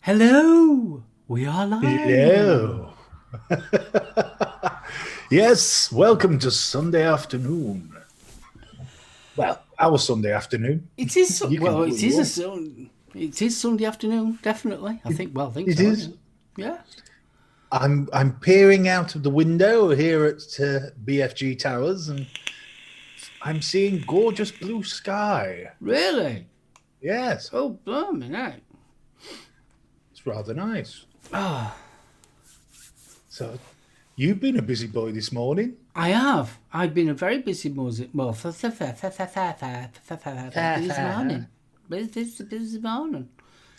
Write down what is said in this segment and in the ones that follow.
Hello, we are live. Hello. Yes, welcome to Sunday afternoon. Well, our Sunday afternoon. It is You can well. do what It you is want. it is Sunday afternoon, definitely. I It, think. Well, I think it so. Yeah. is. Yeah. I'm peering out of the window here at BFG Towers, and I'm seeing gorgeous blue sky. Really? Yes, Oh, blimey, no. it's rather nice. Ah, So, you've been a busy boy this morning. I have. I've been a very busy busy morning. Busy morning.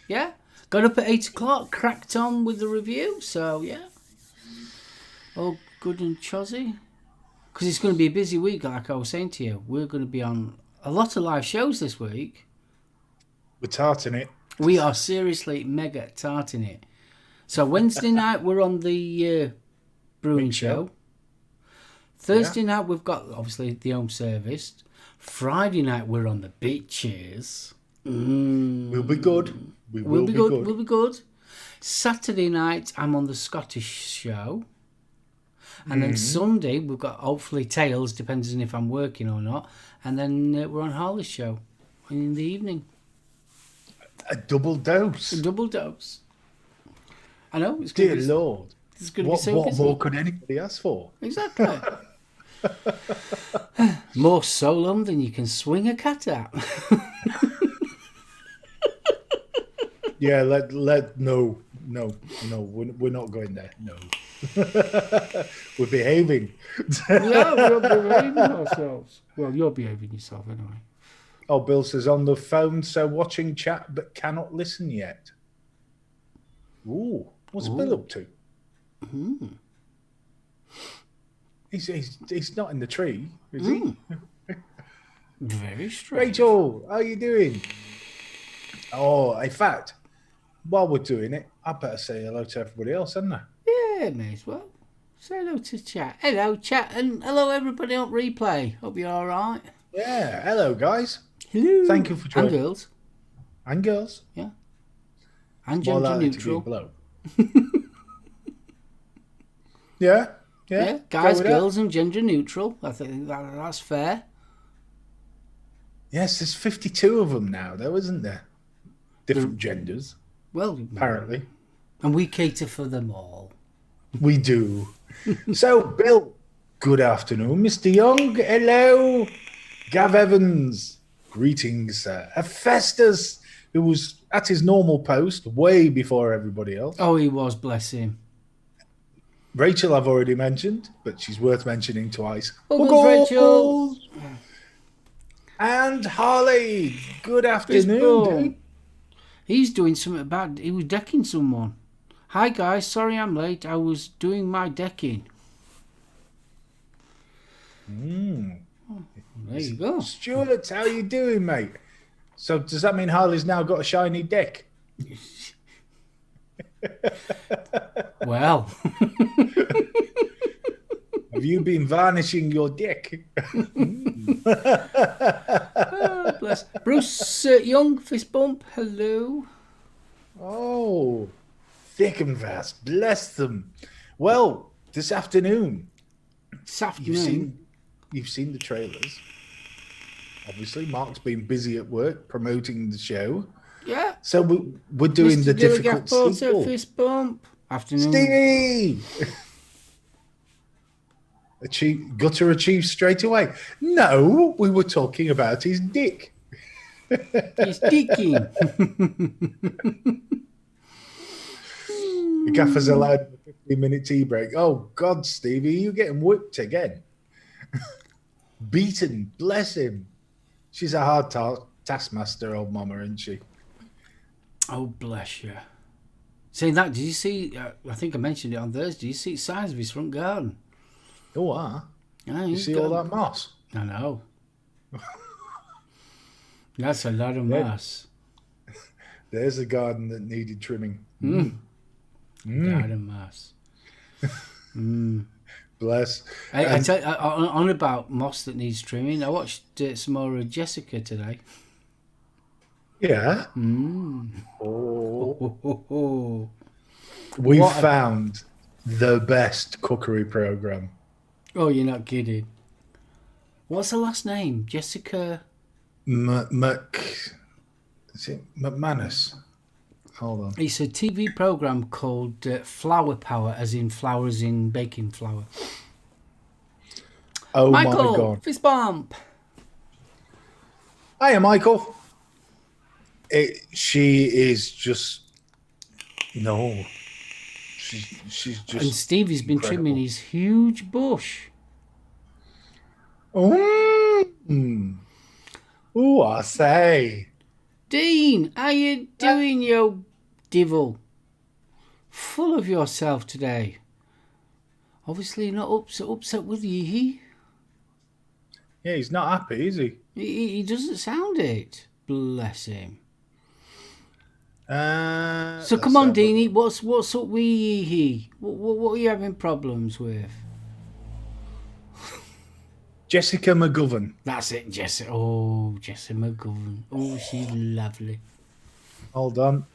Yeah. Got up at 8 o'clock. Cracked on with the review. So yeah, all good and chozzy. Because it's going to be a busy week, like I was saying to you. We're going to be on a lot of live shows this week. We're tarting it. We are seriously mega tarting it. So Wednesday night we're on the brewing Mix show. show. Thursday night we've got obviously the home service. Friday night we're on the beaches. We'll be good. We will be good. We'll be good. Saturday night I'm on the Scottish show. And then Sunday we've got hopefully Tales, depends on if I'm working or not. And then we're on Harley's show in the evening. A double dose. A double dose. I know it's Dear going to be, Lord. it's going to be What, so what busy. more could anybody ask for? Exactly. More SoulOhm than you can swing a cat at. Yeah, no, we're not going there. No. We're behaving. Yeah, we're behaving ourselves. Well, you're behaving yourself anyway. Oh, Bill says on the phone, so watching chat but cannot listen yet. Ooh, what's Bill up to? He's not in the tree, is he? Very strange. Rachel, how are you doing? Oh, in fact, while we're doing it, I better say hello to everybody else, hadn't I? Yeah, may as well. Say hello to chat. Hello, chat, and hello, everybody on replay. Hope you're all right. Yeah, hello, guys. Hello. Thank you for And joining. girls. And girls. Yeah. And More gender likely to be neutral. below. Yeah. Yeah, guys, girls, and gender neutral. I think that's fair. Yes, there's 52 of them now, though, isn't there? Different genders, Well, apparently. and we cater for them all. We do. So, Bill, good afternoon. Mr. Young, hello. Gav Evans, greetings, sir. Hephaestus, who was at his normal post way before everybody else. Oh, he was, bless him. Rachel, I've already mentioned, but she's worth mentioning twice. Buggles, Rachel. And Harley, good afternoon. Dude. He's doing something bad. He was decking someone. Hi, guys. Sorry I'm late. I was doing my decking. There you go. Stuart, how you doing, mate? So does that mean Harley's now got a shiny deck? Well, have you been varnishing your deck? oh, bless. Bruce Young, fist bump. Hello. Oh, thick and fast. Bless them. Well, this afternoon, This afternoon. you've seen the trailers. Obviously, Mark's been busy at work promoting the show. Yeah. So we're doing Mr. the difficult Porter, sequel. fist bump. Afternoon. Stevie! Gutter achieved straight away. No, we were talking about his dick. He's dicking. The gaffer's allowed a 15-minute tea break. Oh, God, Stevie, you're getting whipped again. Beaten, bless him. She's a hard taskmaster, old mama, isn't she? Oh, bless you. Saying that, did you see, I think I mentioned it on Thursday, did you see the size of his front garden? Oh, Yeah, you see all that moss? I know. That's a lot of moss. There's a garden that needed trimming. Garden moss. Bless. I tell you, on about moss that needs trimming, I watched some more of Jessica today. Yeah. Mm. Oh. Oh. We What? found the best cookery program. Oh, you're not kidding. What's the last name? Jessica. Is it McManus? Hold on. It's a TV program called Flour Power, as in flowers in baking flour. Oh my Michael, God. fist bump. Hiya, Michael. She is just no. She's And just Stevie's been trimming incredible. his huge bush. Mm. Ooh, I say. Dean, how you doing, you devil? Full of yourself today. Obviously not upset with you. Yeah, he's not happy, is he? He doesn't sound it. Bless him. So come on, Deanie, what's up with you? What are you having problems with? Jessica McGovern. That's it, Jessie. Oh, Jessie McGovern. Oh, she's lovely. Hold on.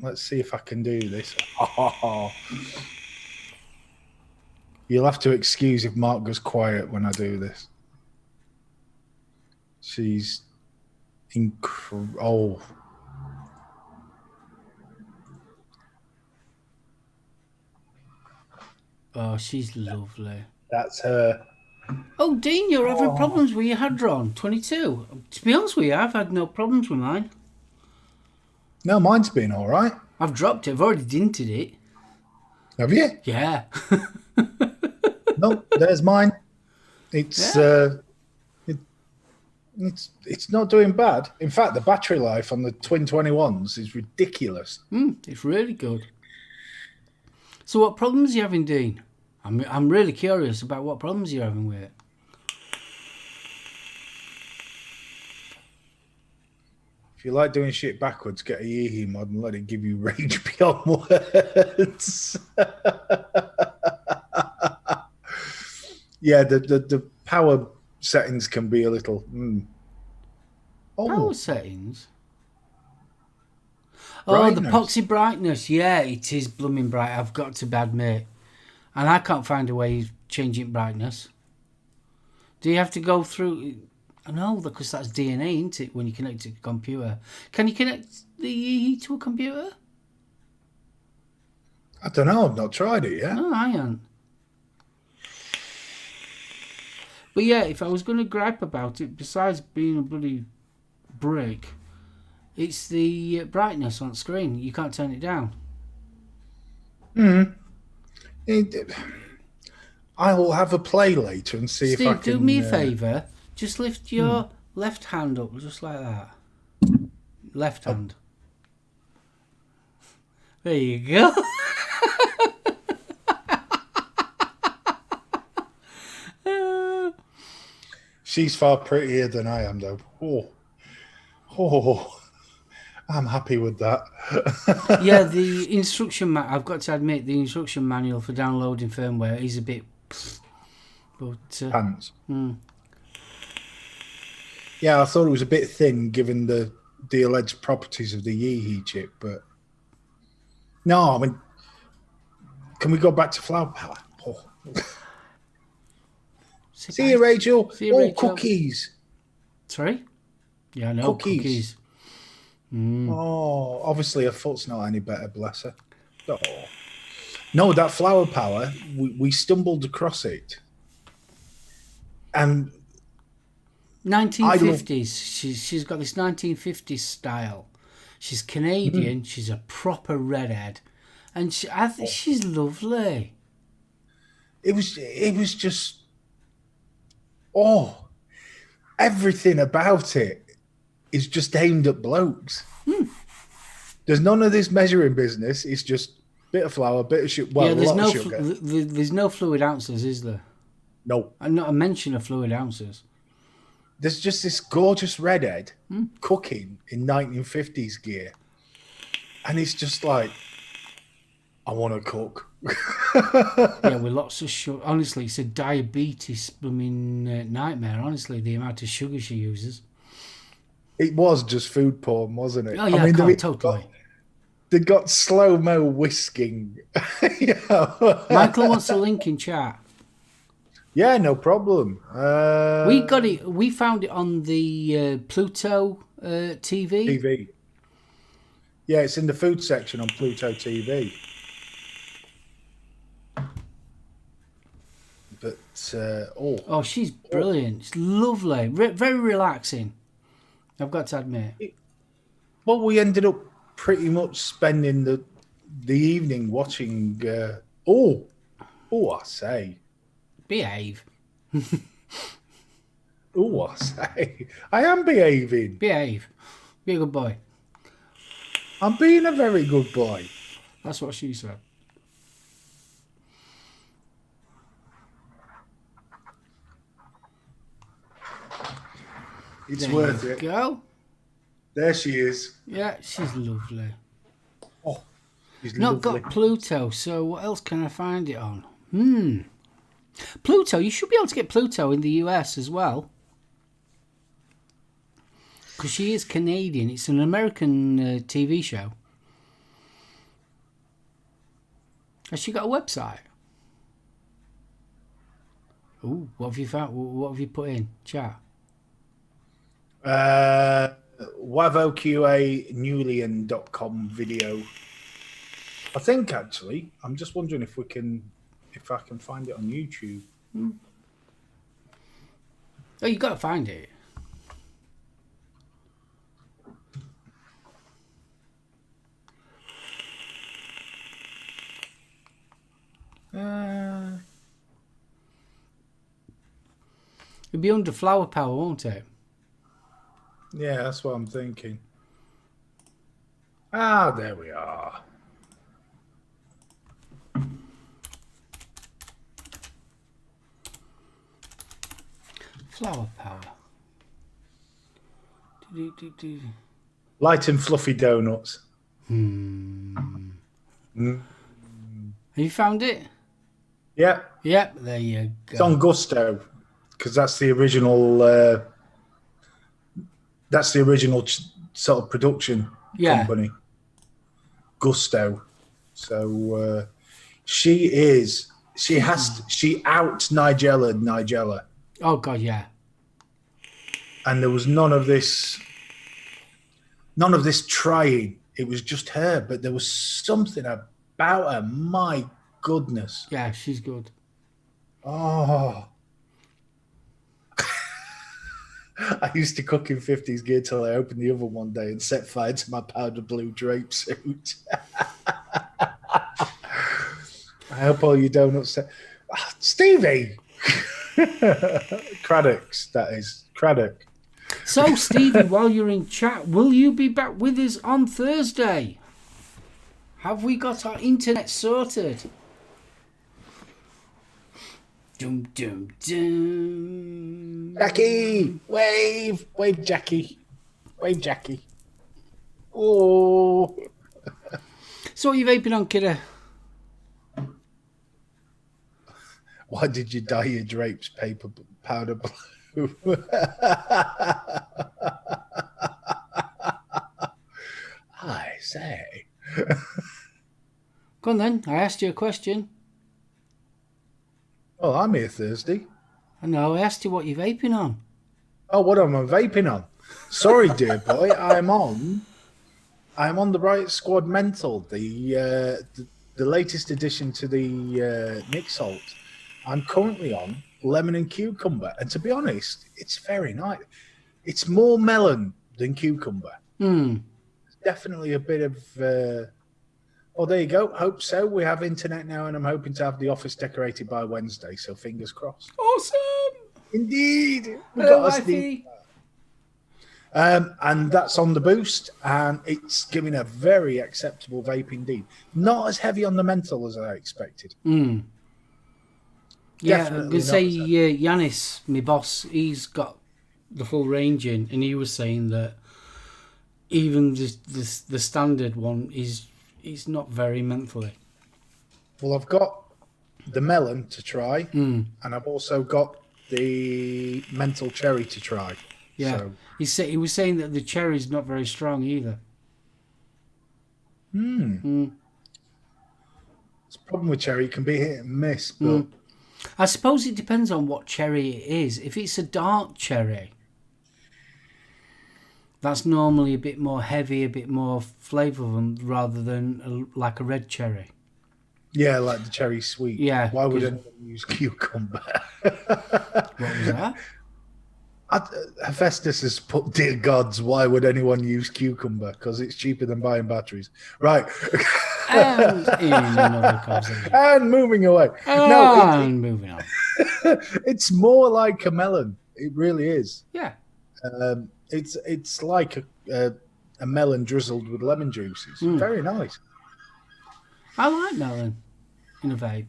Let's see if I can do this. You'll have to excuse if Mark goes quiet when I do this. She's incredible. Oh. Oh, she's lovely. That's her. Oh, Dean, you're having problems with your Hadron 22. To be honest with you, I've had no problems with mine. No, mine's been all right. I've dropped it. I've already dinted it. Have you? Yeah. No, there's mine. It's it's not doing bad. In fact, the battery life on the Twin 21s is ridiculous. It's really good. So what problems are you having, Dean? I'm really curious about what problems you're having with it. If you like doing shit backwards, get a Yeehee mod and let it give you rage beyond words. Yeah, the power settings can be a little. Oh, Power settings? Oh, the poxy brightness. Yeah, it is blooming bright. I've got to admit. And I can't find a way of changing brightness. Do you have to go through... No, because that's DNA, isn't it, when you connect to a computer? Can you connect the to a computer? I don't know. I've not tried it yet. No, I haven't. But yeah, if I was going to gripe about it, besides being a bloody brick, it's the brightness on screen. You can't turn it down. I will have a play later and see Steve, if I can. do me a favour. Just lift your left hand up, just like that. Left hand. There you go. She's far prettier than I am, though. Oh, I'm happy with that. Yeah, the instruction I've got to admit, the instruction manual for downloading firmware is a bit. But Pants. Yeah, I thought it was a bit thin given the alleged properties of the Yeehee chip, but no, I mean, can we go back to flower power? Oh. See you, Rachel. See you, Rachel. Cookies. Sorry? Yeah, I know. Cookies. Oh, obviously her foot's not any better, bless her. Oh. No, that flower power, we stumbled across it. And 1950s. She's got this 1950s style. She's Canadian. She's a proper redhead. And I think she's lovely. It was just... Oh, everything about it is just aimed at blokes. There's none of this measuring business. It's just bit of flour, bit of sugar. Well, yeah, there's sugar. There's no fluid ounces, is there? No. And not a mention of fluid ounces. There's just this gorgeous redhead cooking in 1950s gear. And it's just like, I want to cook. Yeah, with lots of sugar. Honestly, it's a diabetes blooming nightmare, honestly, the amount of sugar she uses. It was just food porn, wasn't it? Oh yeah, totally. They got slow-mo whisking. You know? Michael wants a link in chat. Yeah, no problem. We got it. We found it on the Pluto TV. TV. Yeah, it's in the food section on Pluto TV. But oh, she's brilliant. It's lovely, very relaxing. I've got to admit. Well, we ended up pretty much spending the evening watching. I say, behave. I say, I am behaving. Behave. Be a good boy. I'm being a very good boy. That's what she said. It's worth it. Go. There she is. Yeah, she's lovely. Oh, she's Not lovely. got Pluto, so what else can I find it on? Pluto, you should be able to get Pluto in the US as well. Because she is Canadian. It's an American TV show. Has she got a website? Ooh, what have you found? What have you put in? Chat. WavoQANewlian.com video. I think actually, I'm just wondering if I can find it on YouTube. Oh, you got to find it. It'll be under Flower Power, won't it? Yeah, that's what I'm thinking. Ah, there we are. Flower Power. Light and fluffy donuts. Have you found it? Yeah. Yep, there you go. It's on Gusto, because that's the original. That's the original sort of production company. Gusto. So she out Nigella. Oh God, yeah. And there was none of this trying. It was just her, but there was something about her. My goodness. Yeah, she's good. Oh. I used to cook in 50s gear till I opened the oven one day and set fire to my powder blue drape suit. I hope all you donuts... Stevie! Craddock's, that is. Craddock. So, Stevie, while you're in chat, will you be back with us on Thursday? Have we got our internet sorted? Dum, dum, dum. Jackie! Wave! Wave, Jackie. Wave, Jackie. Oh. So what are you vaping on, kiddo? Why did you dye your drapes powder blue? I say. Go on then, I asked you a question. Oh, I'm here Thursday. I know, I asked you what you're vaping on. Oh, what am I vaping on? Sorry, dear boy, I'm on the Riot Squad Mental, the latest addition to the Nick Salt. I'm currently on lemon and cucumber, and to be honest, it's very nice. It's more melon than cucumber. It's definitely a bit of. Oh, there you go. Hope so. We have internet now, and I'm hoping to have the office decorated by Wednesday. So fingers crossed. Awesome. Indeed. Hello, wifey. And that's on the boost, and it's giving a very acceptable vape indeed. Not as heavy on the mental as I expected. Yeah, I was going to say, Yanis, my boss, he's got the full range in, and he was saying that even the standard one is not very mentally. Well, I've got the melon to try, and I've also got the mental cherry to try. Yeah. So, He was saying that the cherry's not very strong either. the problem with cherry, it can be hit and miss, but I suppose it depends on what cherry it is. If it's a dark cherry, that's normally a bit more heavy, a bit more flavourful rather than like a red cherry. yeah, like the cherry sweet. Yeah, Why would 'cause- anyone use cucumber? What was that? Hephaestus has put, dear gods, why would anyone use cucumber? Because it's cheaper than buying batteries. Right. And in another conversation. And moving away. And moving on. It's more like a melon. It really is. Yeah. It's like a melon drizzled with lemon juice. It's very nice. I like melon in a vape.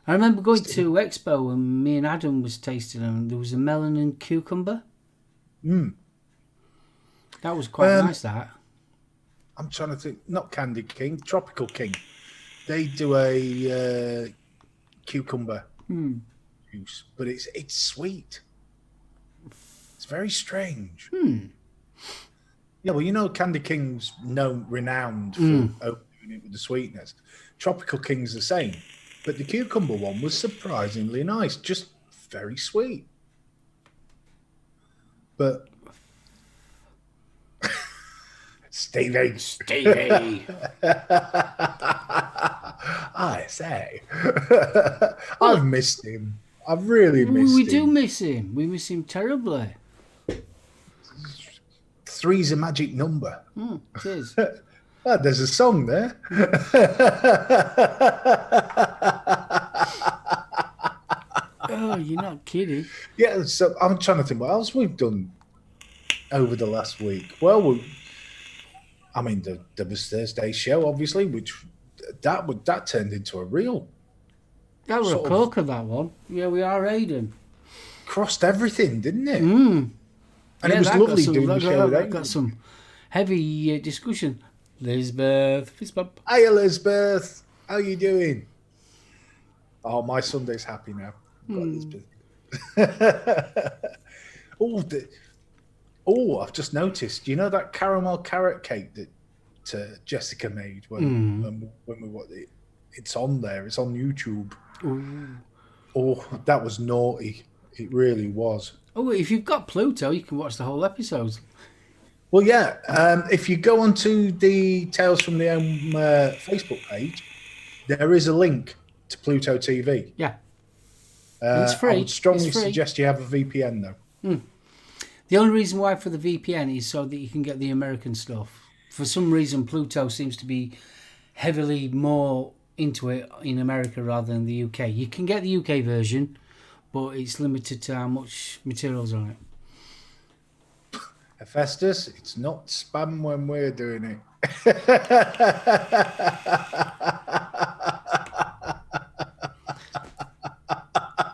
I remember going to Expo and me and Adam was tasting them. And there was a melon and cucumber. That was quite nice, that. I'm trying to think. Not Candy King, Tropical King. They do a cucumber juice, but it's sweet. It's very strange. Yeah, well, you know, Candy King's renowned for opening it with the sweetness. Tropical King's the same, but the cucumber one was surprisingly nice, just very sweet. But Stevie, I say, I've missed him. I've really missed him. We do miss him. We miss him terribly. 3's a magic number. It is. Oh, there's a song there. Oh, you're not kidding. Yeah, so I'm trying to think what else we've done over the last week. Well, there was Thursday's show, obviously, which that turned into a real. That was a sort of- corker, that one. Yeah, we are Aiden. Crossed everything, didn't it? And And it was lovely doing the show with That Aiden. got some heavy discussion. Lisbeth, fist bump. Hey, Elizabeth, how you doing? Oh, my Sunday's happy now. Got Elizabeth. I've just noticed. You know that caramel carrot cake that Jessica made when we watched it? It's on there. It's on YouTube. Ooh. Oh, that was naughty. It really was. Oh, if you've got Pluto, you can watch the whole episode. Well, yeah. If you go onto the Tales from the Ohm Facebook page, there is a link to Pluto TV. Yeah. It's free. I would strongly It's free. suggest you have a VPN, though. The only reason why for the VPN is so that you can get the American stuff. For some reason, Pluto seems to be heavily more into it in America rather than the UK. You can get the UK version, but it's limited to how much material's on it. Hephaestus, it's not spam when we're doing it.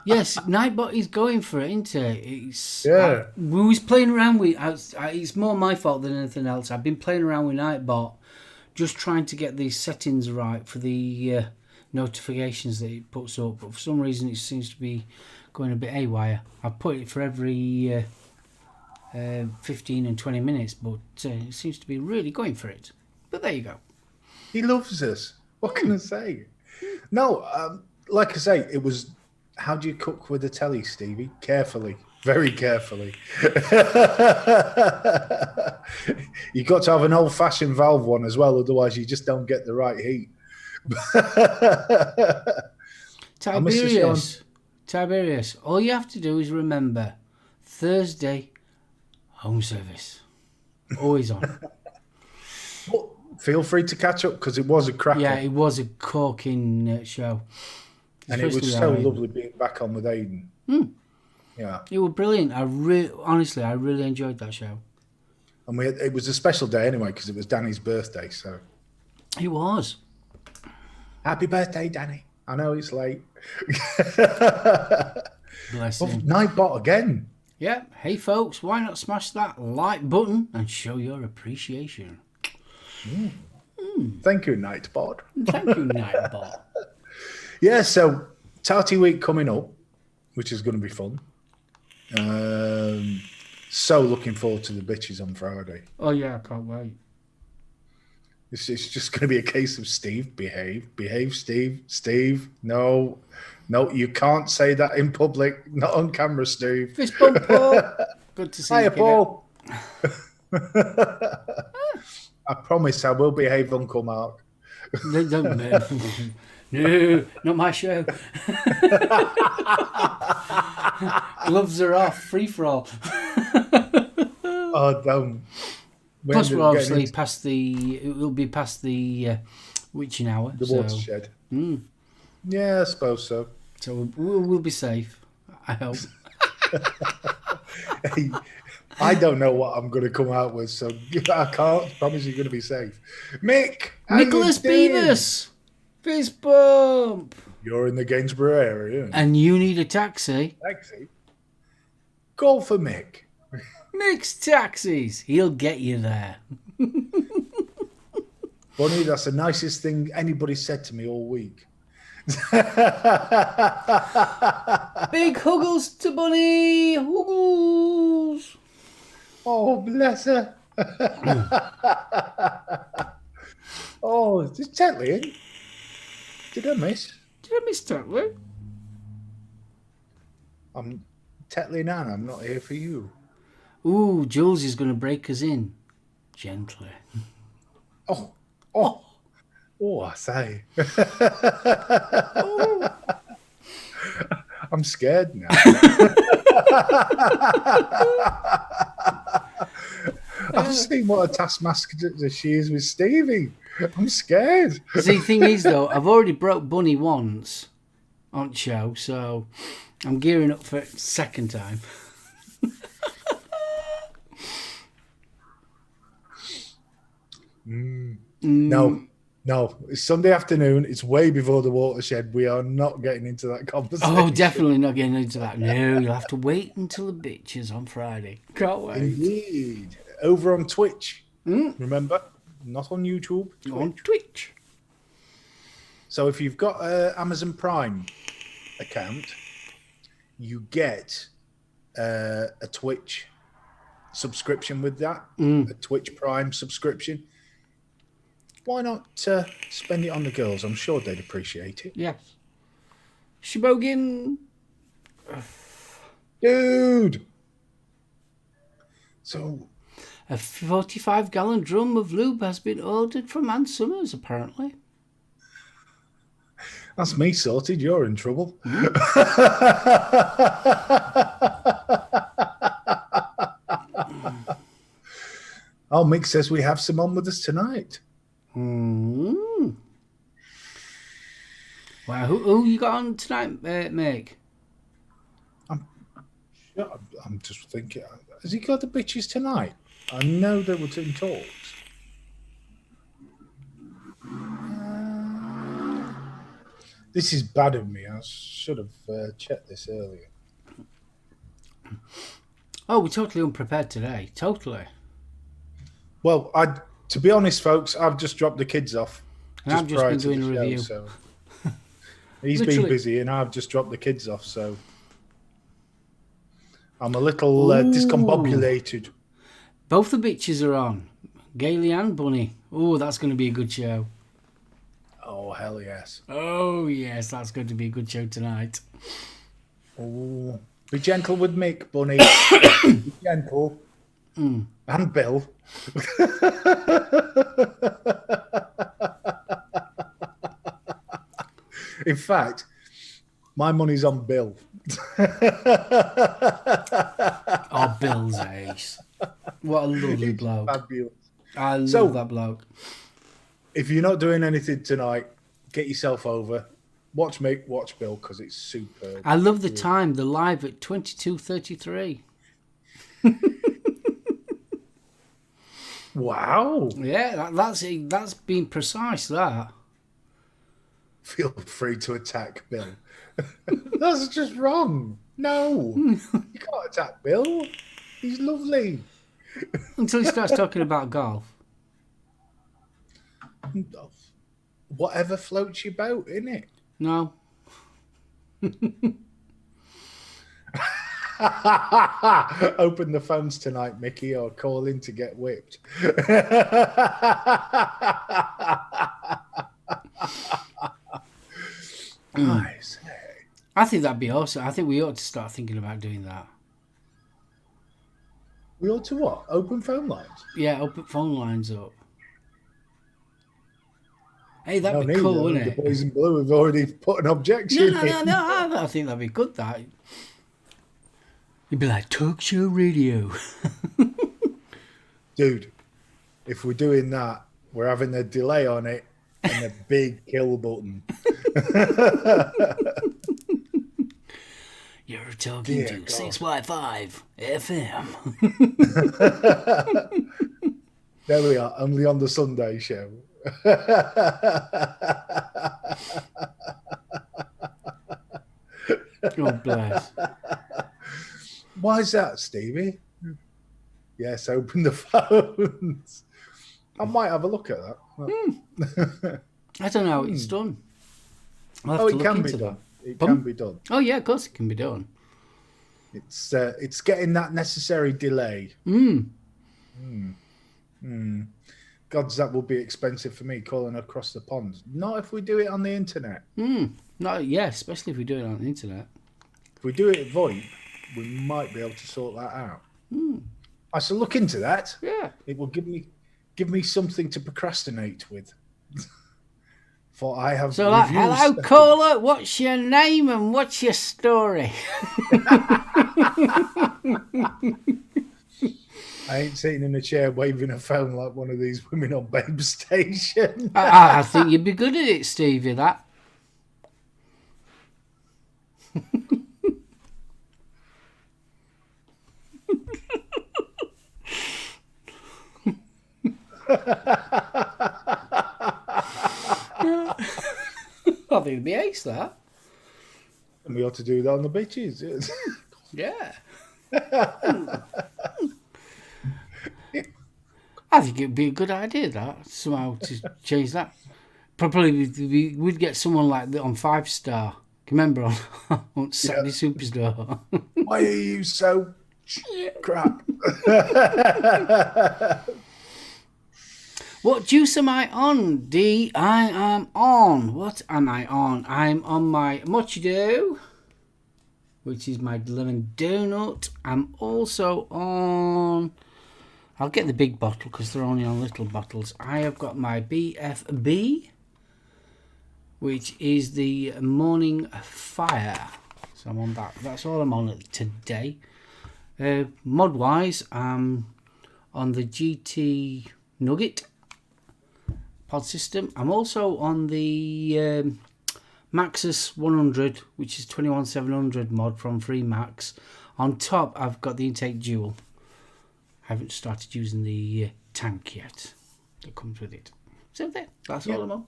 Yes, Nightbot is going for it, isn't it? It's, Yeah. we was playing around with. It's more my fault than anything else. I've been playing around with Nightbot, just trying to get these settings right for the notifications that it puts up. But for some reason, it seems to be going a bit haywire. I put it for every 15 and 20 minutes, but it seems to be really going for it. But there you go. He loves us. What can I say? No, like I say, it was. How do you cook with a telly, Stevie? Carefully, very carefully. You got to have an old-fashioned valve one as well, otherwise you just don't get the right heat. Tiberius, all you have to do is remember Thursday home service, always on. But feel free to catch up because it was a cracker. Yeah, it was a corking show. And it was Especially so Aiden. lovely being back on with Aiden. Yeah. It was brilliant. Honestly, I really enjoyed that show. And it was a special day anyway because it was Danny's birthday. So It was. happy birthday, Danny. I know it's late. Bless Oh, him. Nightbot again. Yeah. Hey, folks, why not smash that like button and show your appreciation? Thank you, Nightbot. Thank you, Nightbot. Yeah, so Tarty Week coming up, which is going to be fun. So looking forward to the bitches on Friday. Oh yeah, I can't wait. It's just going to be a case of Steve, behave, Steve. No, you can't say that in public, not on camera, Steve. Fist bump, Paul. Good to see Hiya, you, Paul. I promise I will behave, Uncle Mark. No, no, not my show. Gloves are off, free for all. Oh, don't. Plus, we're obviously past the. It will be past the witching hour. The watershed. Yeah, I suppose so. So we'll be safe. I hope. Hey, I don't know what I'm going to come out with, so I can't promise you're going to be safe. Mick! Nicholas Beavis! Fist bump! You're in the Gainsborough area. And you need a taxi. Taxi? Call for Mick. Mick's Taxis. He'll get you there. Bunny, that's the nicest thing anybody said to me all week. Big huggles to Bunny. Huggles. Oh, bless her. Oh, is this Tetley in? Did I miss? Did I miss Tetley? I'm Tetley Nan. I'm not here for you. Ooh, Jules is going to break us in. Gently. Oh, I say. I'm scared now. I've seen what a taskmaster she is with Stevie. I'm scared. See, the thing is, though, I've already broke Bunny once on show, so I'm gearing up for it second time. No. It's Sunday afternoon. It's way before the watershed. We are not getting into that conversation. Oh, definitely not getting into that. No, you'll have to wait until the bitches on Friday. Can't wait. Indeed. Over on Twitch. Remember? Not on YouTube. Twitch. On Twitch. So if you've got an Amazon Prime account, you get a Twitch subscription with that. A Twitch Prime subscription. Why not spend it on the girls? I'm sure they'd appreciate it. Yes. Shebogan. Dude! So... A 45-gallon drum of lube has been ordered from Ann Summers, apparently. That's me sorted. You're in trouble. Oh, Mick says we have some on with us tonight. Wow, who you got on tonight, Meg? I'm just thinking, has he got the bitches tonight? I know they were in talks. This is bad of me. I should have checked this earlier. Oh, we're totally unprepared today. Totally. Well, to be honest, folks, I've just dropped the kids off. And I've just been doing a review. So he's been busy, and I've just dropped the kids off. So I'm a little discombobulated. Both the bitches are on. Gailey and Bunny. Oh, that's going to be a good show. Oh, hell yes. Oh, yes, that's going to be a good show tonight. Oh, be gentle with Mick, Bunny. Be gentle. And Bill. In fact, my money's on Bill. Oh, Bill's ace. What a lovely bloke. Fabulous. I love that bloke. If you're not doing anything tonight, get yourself over. Watch Mick, watch Bill, because it's superb. I love the time. They're live at 22:33. Wow. Yeah, that's being precise, that. Feel free to attack Bill. That's just wrong. No. You can't attack Bill. He's lovely. Until he starts talking about golf. Whatever floats your boat, innit? No. Open the phones tonight, Mickey, or call in to get whipped. I say. I think that'd be awesome. I think we ought to start thinking about doing that. We ought to what? Open phone lines? Yeah, open phone lines up. Hey, that'd No be need, cool, the wouldn't it? boys in blue have already put an objection in. No. I think that'd be good, that. You'd be like, talk show radio. Dude, if we're doing that, we're having a delay on it and a big kill button. You're talking Dear to God. 6Y5 FM. There we are, only on the Sunday show. God bless. Why is that, Stevie? Yes, open the phones. I might have a look at that. I don't know how it's done. I'll have Oh, to it look can be into done. that. It Pardon? can be done. Oh, yeah, of course it can be done. It's getting that necessary delay. Gods, that will be expensive for me calling across the pond. Not if we do it on the internet. No, yeah, especially if we do it on the internet. If we do it at VoIP, we might be able to sort that out. I shall look into that. Yeah. It will give me something to procrastinate with. For I have So, like, reviews. hello, caller, what's your name and what's your story? I ain't sitting in a chair waving a phone like one of these women on Babe Station. I think you'd be good at it, Stevie, that. I think it'd be ace, that. And we ought to do that on the beaches. Yes. Yeah. I think it'd be a good idea, that, somehow, to change that. Probably we'd get someone like that on 5 Star. Remember on Saturday Superstore? Why are you so crap? What juice am I on, D? I am on. What am I on? I'm on my Mochi Dough, which is my lemon donut. I'm also on... I'll get the big bottle because they're only on little bottles. I have got my BFB, which is the Morning Fire. So I'm on that. That's all I'm on today. Mod-wise, I'm on the GT Nugget pod system. I'm also on the Maxus 100, which is 21700 mod from FreeMax. On top, I've got the Intake Dual. I haven't started using the tank yet that comes with it. So there, that's all I'm on.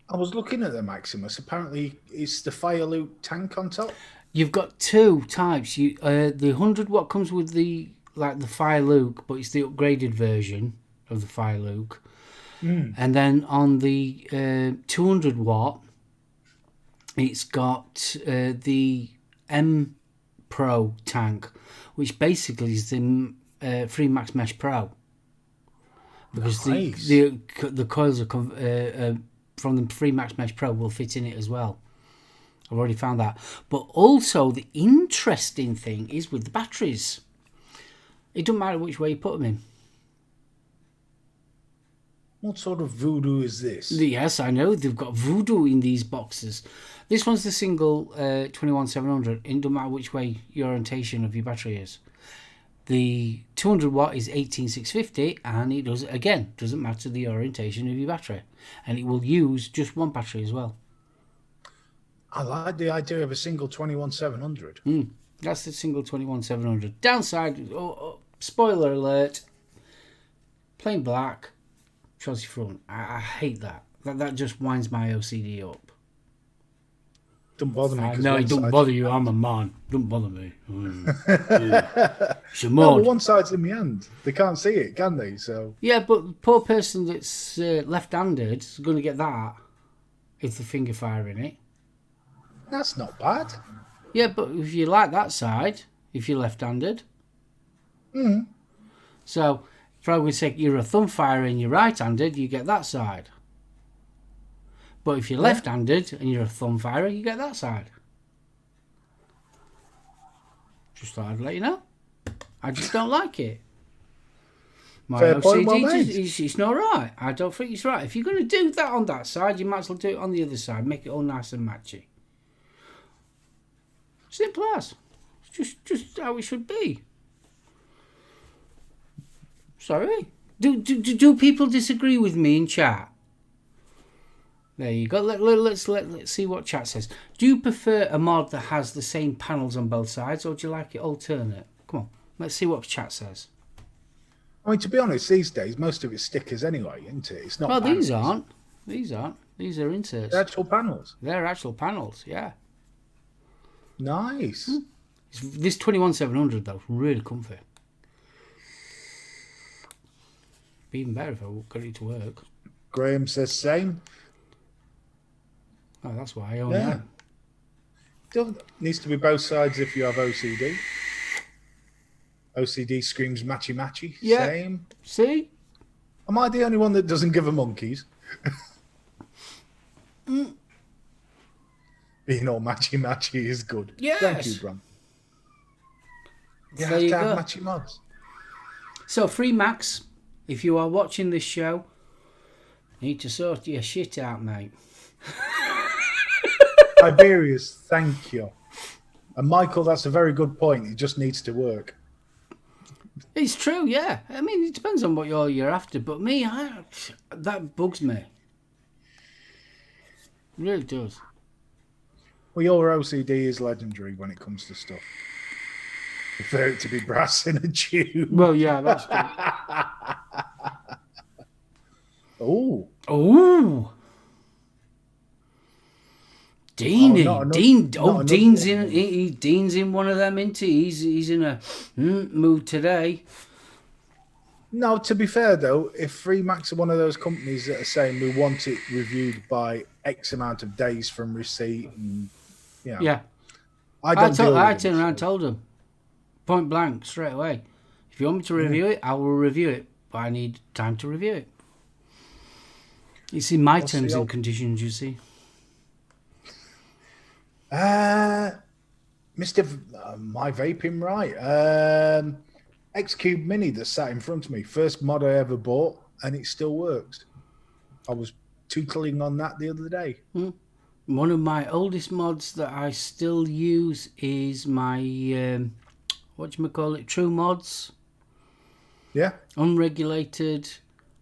I was looking at the Maximus. Apparently, it's the Fire Luke tank on top. You've got 2 types. The 100 watt comes with the Fire Luke, but it's the upgraded version of the Fire Luke. And then on the 200 watt, it's got the M Pro tank, which basically is the FreeMax Mesh Pro, because Nice. the coils are from the FreeMax Mesh Pro will fit in it as well. I've already found that. But also the interesting thing is with the batteries. It doesn't matter which way you put them in. What sort of voodoo is this? Yes, I know. They've got voodoo in these boxes. This one's the single 21700. It doesn't matter which way your orientation of your battery is. The 200 watt is 18650, and it doesn't matter the orientation of your battery. And it will use just one battery as well. I like the idea of a single 21700. That's the single 21700. Downside, spoiler alert, plain black, chassis front. I hate that. That just winds my OCD up. Don't bother me. 'cause No, one it don't side's- bother you. I'm a man. Don't bother me. It's a No, mod. but one side's in my hand. They can't see it, can they? So Yeah, but the poor person that's left-handed is going to get that if the finger firing it. that's not bad. Yeah, but if you like that side, if you're left-handed. So, for argument's sake, you're a thumb firer and you're right-handed, you get that side. But if you're left-handed and you're a thumb firer, you get that side. Just thought I'd let you know. I just don't like it. My Fair point, well OCD, made. it's not right. I don't think it's right. If you're going to do that on that side, you might as well do it on the other side. Make it all nice and matchy. Simple as. It's just how it should be. Sorry. Do people disagree with me in chat? There you go. Let's see what chat says. Do you prefer a mod that has the same panels on both sides, or do you like it alternate? Come on, let's see what chat says. I mean, to be honest, these days, most of it's stickers anyway, isn't it? It's not. Well, panels. these aren't. These are inserts. They're actual panels. They're actual panels, yeah. Nice. This 21700 though, really comfy. Be even better if I got it to work. Graham says same. Oh, that's why I own that. Needs to be both sides if you have OCD. OCD screams matchy matchy. Yeah. Same. See? Am I the only one that doesn't give a monkeys? Being all matchy matchy is good. Yes. Thank you, Bram. You have to have matchy mods. So, Free Max, if you are watching this show, need to sort your shit out, mate. Tiberius, thank you. And Michael, that's a very good point. It just needs to work. It's true, yeah. I mean, it depends on what you're after, but me, that bugs me. It really does. Well, your OCD is legendary when it comes to stuff. Prefer it to be brass in a tube. Well, yeah, that's true. Oh. Dean, Dean's one. Dean's in one of them, isn't he? He's in a mood today. No, to be fair though, if Freemax are one of those companies that are saying we want it reviewed by X amount of days from receipt, and Yeah. I turned around and told him, point blank, straight away, if you want me to review it, I will review it, but I need time to review it. It's in my terms and conditions, you see. Mr. My vaping right. X-Cube Mini that sat in front of me. First mod I ever bought, and it still works. I was tootling on that the other day. One of my oldest mods that I still use is my, True Mods. Yeah. Unregulated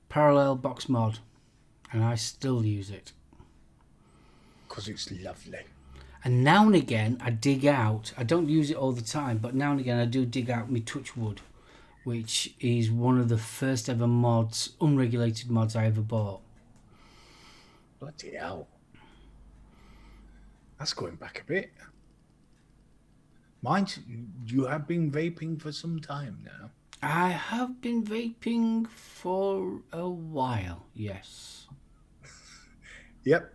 parallel box mod. And I still use it. Because it's lovely. And now and again, I dig out. I don't use it all the time, but now and again, I do dig out my Touchwood, which is one of the first ever mods, unregulated mods I ever bought. Bloody hell. That's going back a bit. Mind you have been vaping for some time now. I have been vaping for a while, yes. Yep.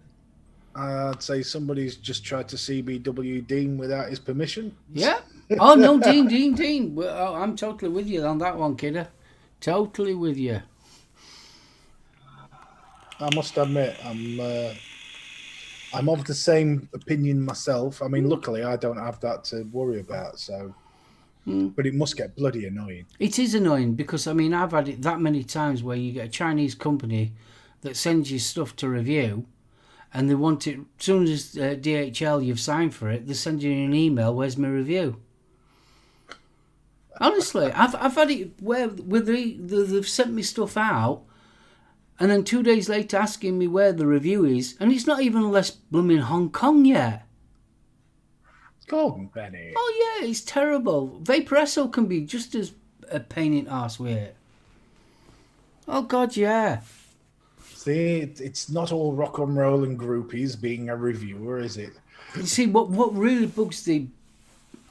I'd say somebody's just tried to CBW Dean without his permission. Yeah. Oh, no, Dean. Well, I'm totally with you on that one, kidder. Totally with you. I must admit, I'm of the same opinion myself. I mean, luckily, I don't have that to worry about, so... But it must get bloody annoying. It is annoying because, I mean, I've had it that many times where you get a Chinese company that sends you stuff to review, and they want it, as soon as DHL you've signed for it, they send you an email, where's my review? Honestly, I've had it where they've sent me stuff out, and then 2 days later asking me where the review is, and it's not even less blooming Hong Kong yet. Golden Penny. Oh yeah, it's terrible. Vaporesso can be just as a pain in the arse with it. Oh God, yeah. See, it's not all rock and roll and groupies being a reviewer, is it? You see, what really bugs the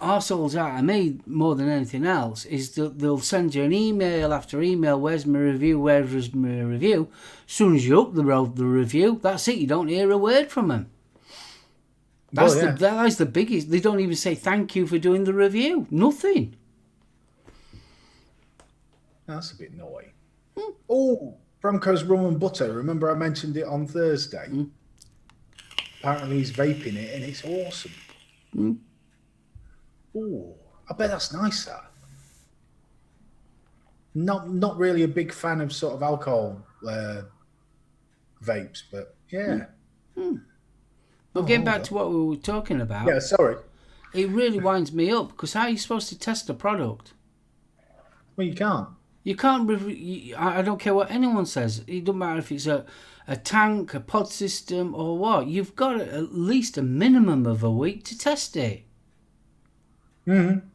arseholes out of me more than anything else is that they'll send you an email after email, where's my review, where's my review? As soon as you upload the review, that's it, you don't hear a word from them. That's the biggest. They don't even say thank you for doing the review. Nothing. That's a bit naughty. Oh, Bronco's rum and butter. Remember I mentioned it on Thursday? Apparently he's vaping it and it's awesome. Oh, I bet that's nice, that. Not really a big fan of sort of alcohol vapes, but yeah. But getting back to what we were talking about. Yeah, sorry. It really winds me up, because how are you supposed to test a product? Well, you can't. You can't. I don't care what anyone says. It doesn't matter if it's a tank, a pod system, or what. You've got at least a minimum of a week to test it. Mm-hmm.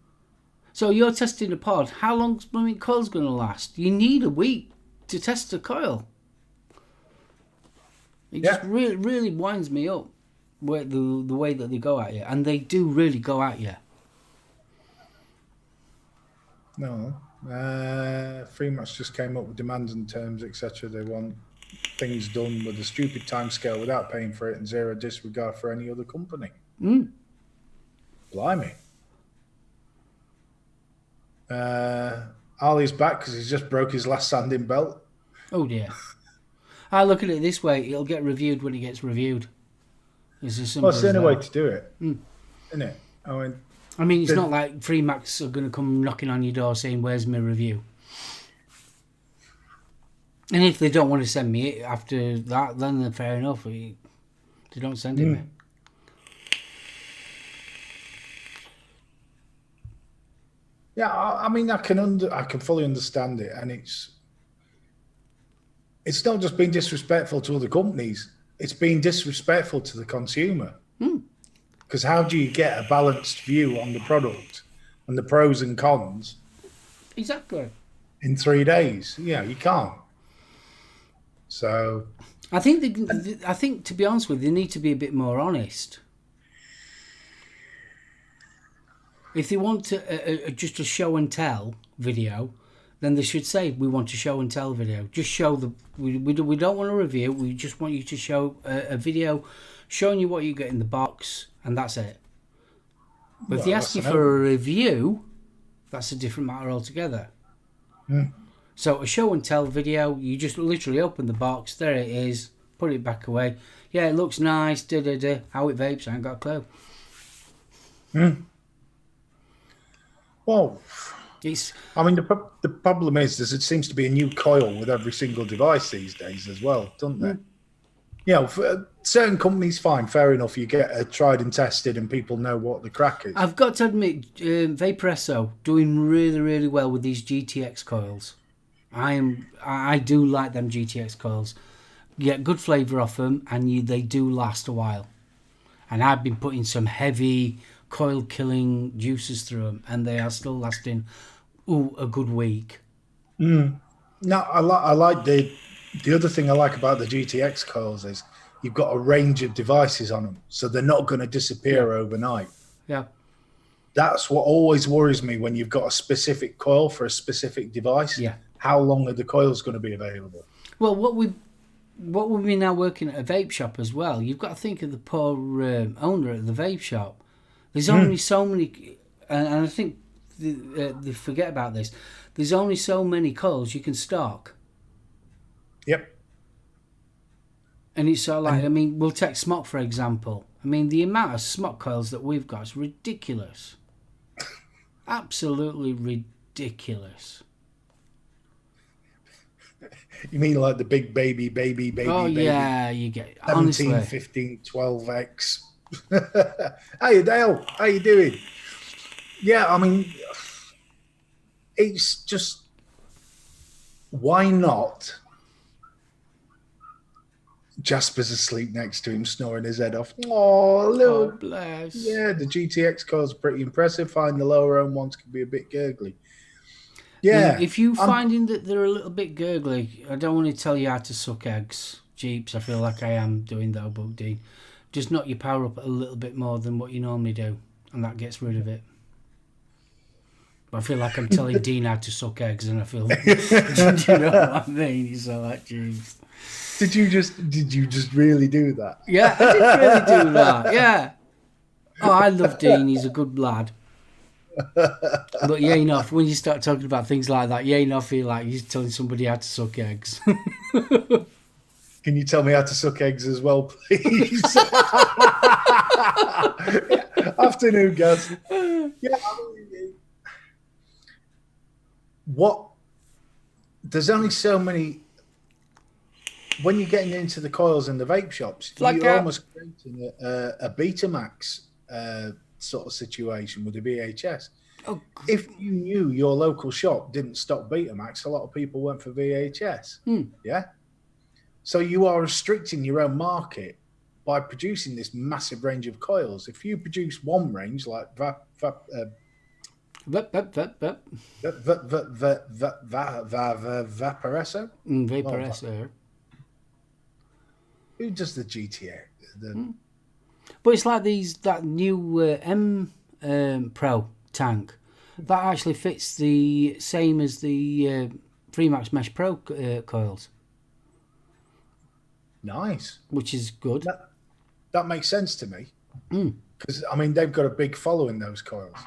So you're testing a pod. How long's blooming coil's going to last? You need a week to test a coil. It just really winds me up, the way that they go at you, and they do really go at you. No. Freemax just came up with demands and terms, etc. They want things done with a stupid timescale without paying for it and zero disregard for any other company. Blimey. Ali's back because he's just broke his last sanding belt. Oh dear. I look at it this way: it'll get reviewed when it gets reviewed. It's as simple Well, it's the as only way that. to do it, isn't it? I mean, it's not like Freemax are going to come knocking on your door saying, "Where's my review?" And if they don't want to send me it after that, then fair enough. They don't send it me. Yeah, I mean, I can fully understand it, and it's not just being disrespectful to other companies; it's being disrespectful to the consumer. Because how do you get a balanced view on the product and the pros and cons? Exactly. In 3 days, yeah, you can't. So, I think to be honest with you, they need to be a bit more honest. If they want just a show and tell video, then they should say we want a show and tell video. Just show we don't want a review. We just want you to show a video showing you what you get in the box, and that's it. But if they ask you for a review, that's a different matter altogether. So a show and tell video, you just literally open the box, there it is, put it back away. Yeah, it looks nice, how it vapes, I ain't got a clue. Well, I mean, the problem is it seems to be a new coil with every single device these days as well, doesn't there? You know, for certain companies, fine, fair enough. You get tried and tested and people know what the crack is. I've got to admit, Vaporesso doing really, really well with these GTX coils. I do like them GTX coils. You get good flavour off them, and they do last a while. And I've been putting some heavy coil killing juices through them, and they are still lasting a good week. No, I like the other thing I like about the GTX coils is you've got a range of devices on them, so they're not going to disappear overnight. Yeah. That's what always worries me when you've got a specific coil for a specific device. Yeah. How long are the coils going to be available? Well, what we've been now working at a vape shop as well, you've got to think of the poor owner at the vape shop. There's only so many, and I think they forget about this. There's only so many coils you can stock. Yep. And it's sort of like, I mean, we'll take smock for example. I mean, the amount of smock coils that we've got is ridiculous. Absolutely ridiculous. You mean like the big baby? Oh, yeah, you get 17, honestly. 15, 12X. Hey, Dale, how you doing? Yeah, I mean, it's just, why not? Jasper's asleep next to him, snoring his head off. Oh, Oh, bless. yeah, the GTX coils are pretty impressive. Find the lower own ones can be a bit gurgly. Yeah. If you're finding that they're a little bit gurgly, I don't want to tell you how to suck eggs, Jeeps. I feel like I am doing that, Bug Dean. Just knock your power up a little bit more than what you normally do, and that gets rid of it. But I feel like I'm telling Dean how to suck eggs, and I feel, do you know what I mean? He's so like, Jeeps. Did you just really do that? Yeah, I did really do that. Yeah. Oh, I love Dean. He's a good lad. But yeah, when you start talking about things like that, I feel like you're telling somebody how to suck eggs. Can you tell me how to suck eggs as well, please? Afternoon, guys. Yeah, what? There's only so many. When you're getting into the coils and the vape shops, you're almost creating a Betamax sort of situation with the VHS. Oh. If you knew your local shop didn't stock Betamax, a lot of people went for VHS. Yeah. So you are restricting your own market by producing this massive range of coils. If you produce one range like Vaporesso, Vaporesso. Who does the GTA? But it's like that new M Pro tank that actually fits the same as the Freemax Mesh Pro coils. Nice, which is good. That makes sense to me because I mean they've got a big following, those coils.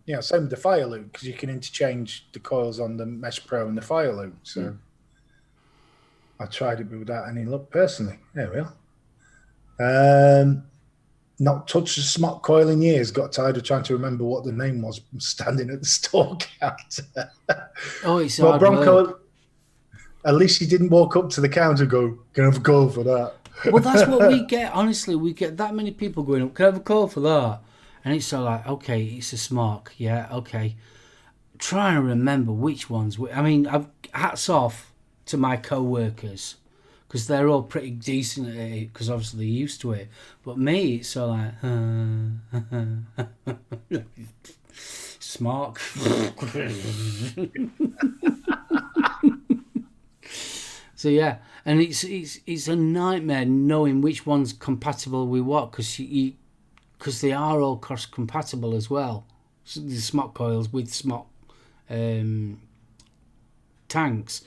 Yeah, same with the Fire Loop, because you can interchange the coils on the Mesh Pro and the Fire Loop. So I tried it without any luck personally. There we are. Not touched a smart coil in years. Got tired of trying to remember what the name was. Standing at the store counter. Oh, it's hard Bronco. work. At least you didn't walk up to the counter and go, "Can I have a coil for that?" Well, that's what we get. Honestly, we get that many people going up. Can I have a call for that? And it's so like, okay, it's a Smart. Yeah, okay. Trying to remember which ones. I mean, hats off to my co-workers, because they're all pretty decent at it, because obviously they're used to it. But me, it's so like, Smart. So yeah, and it's a nightmare knowing which one's compatible with what, because they are all cross compatible as well. So the Smart coils with Smart tanks,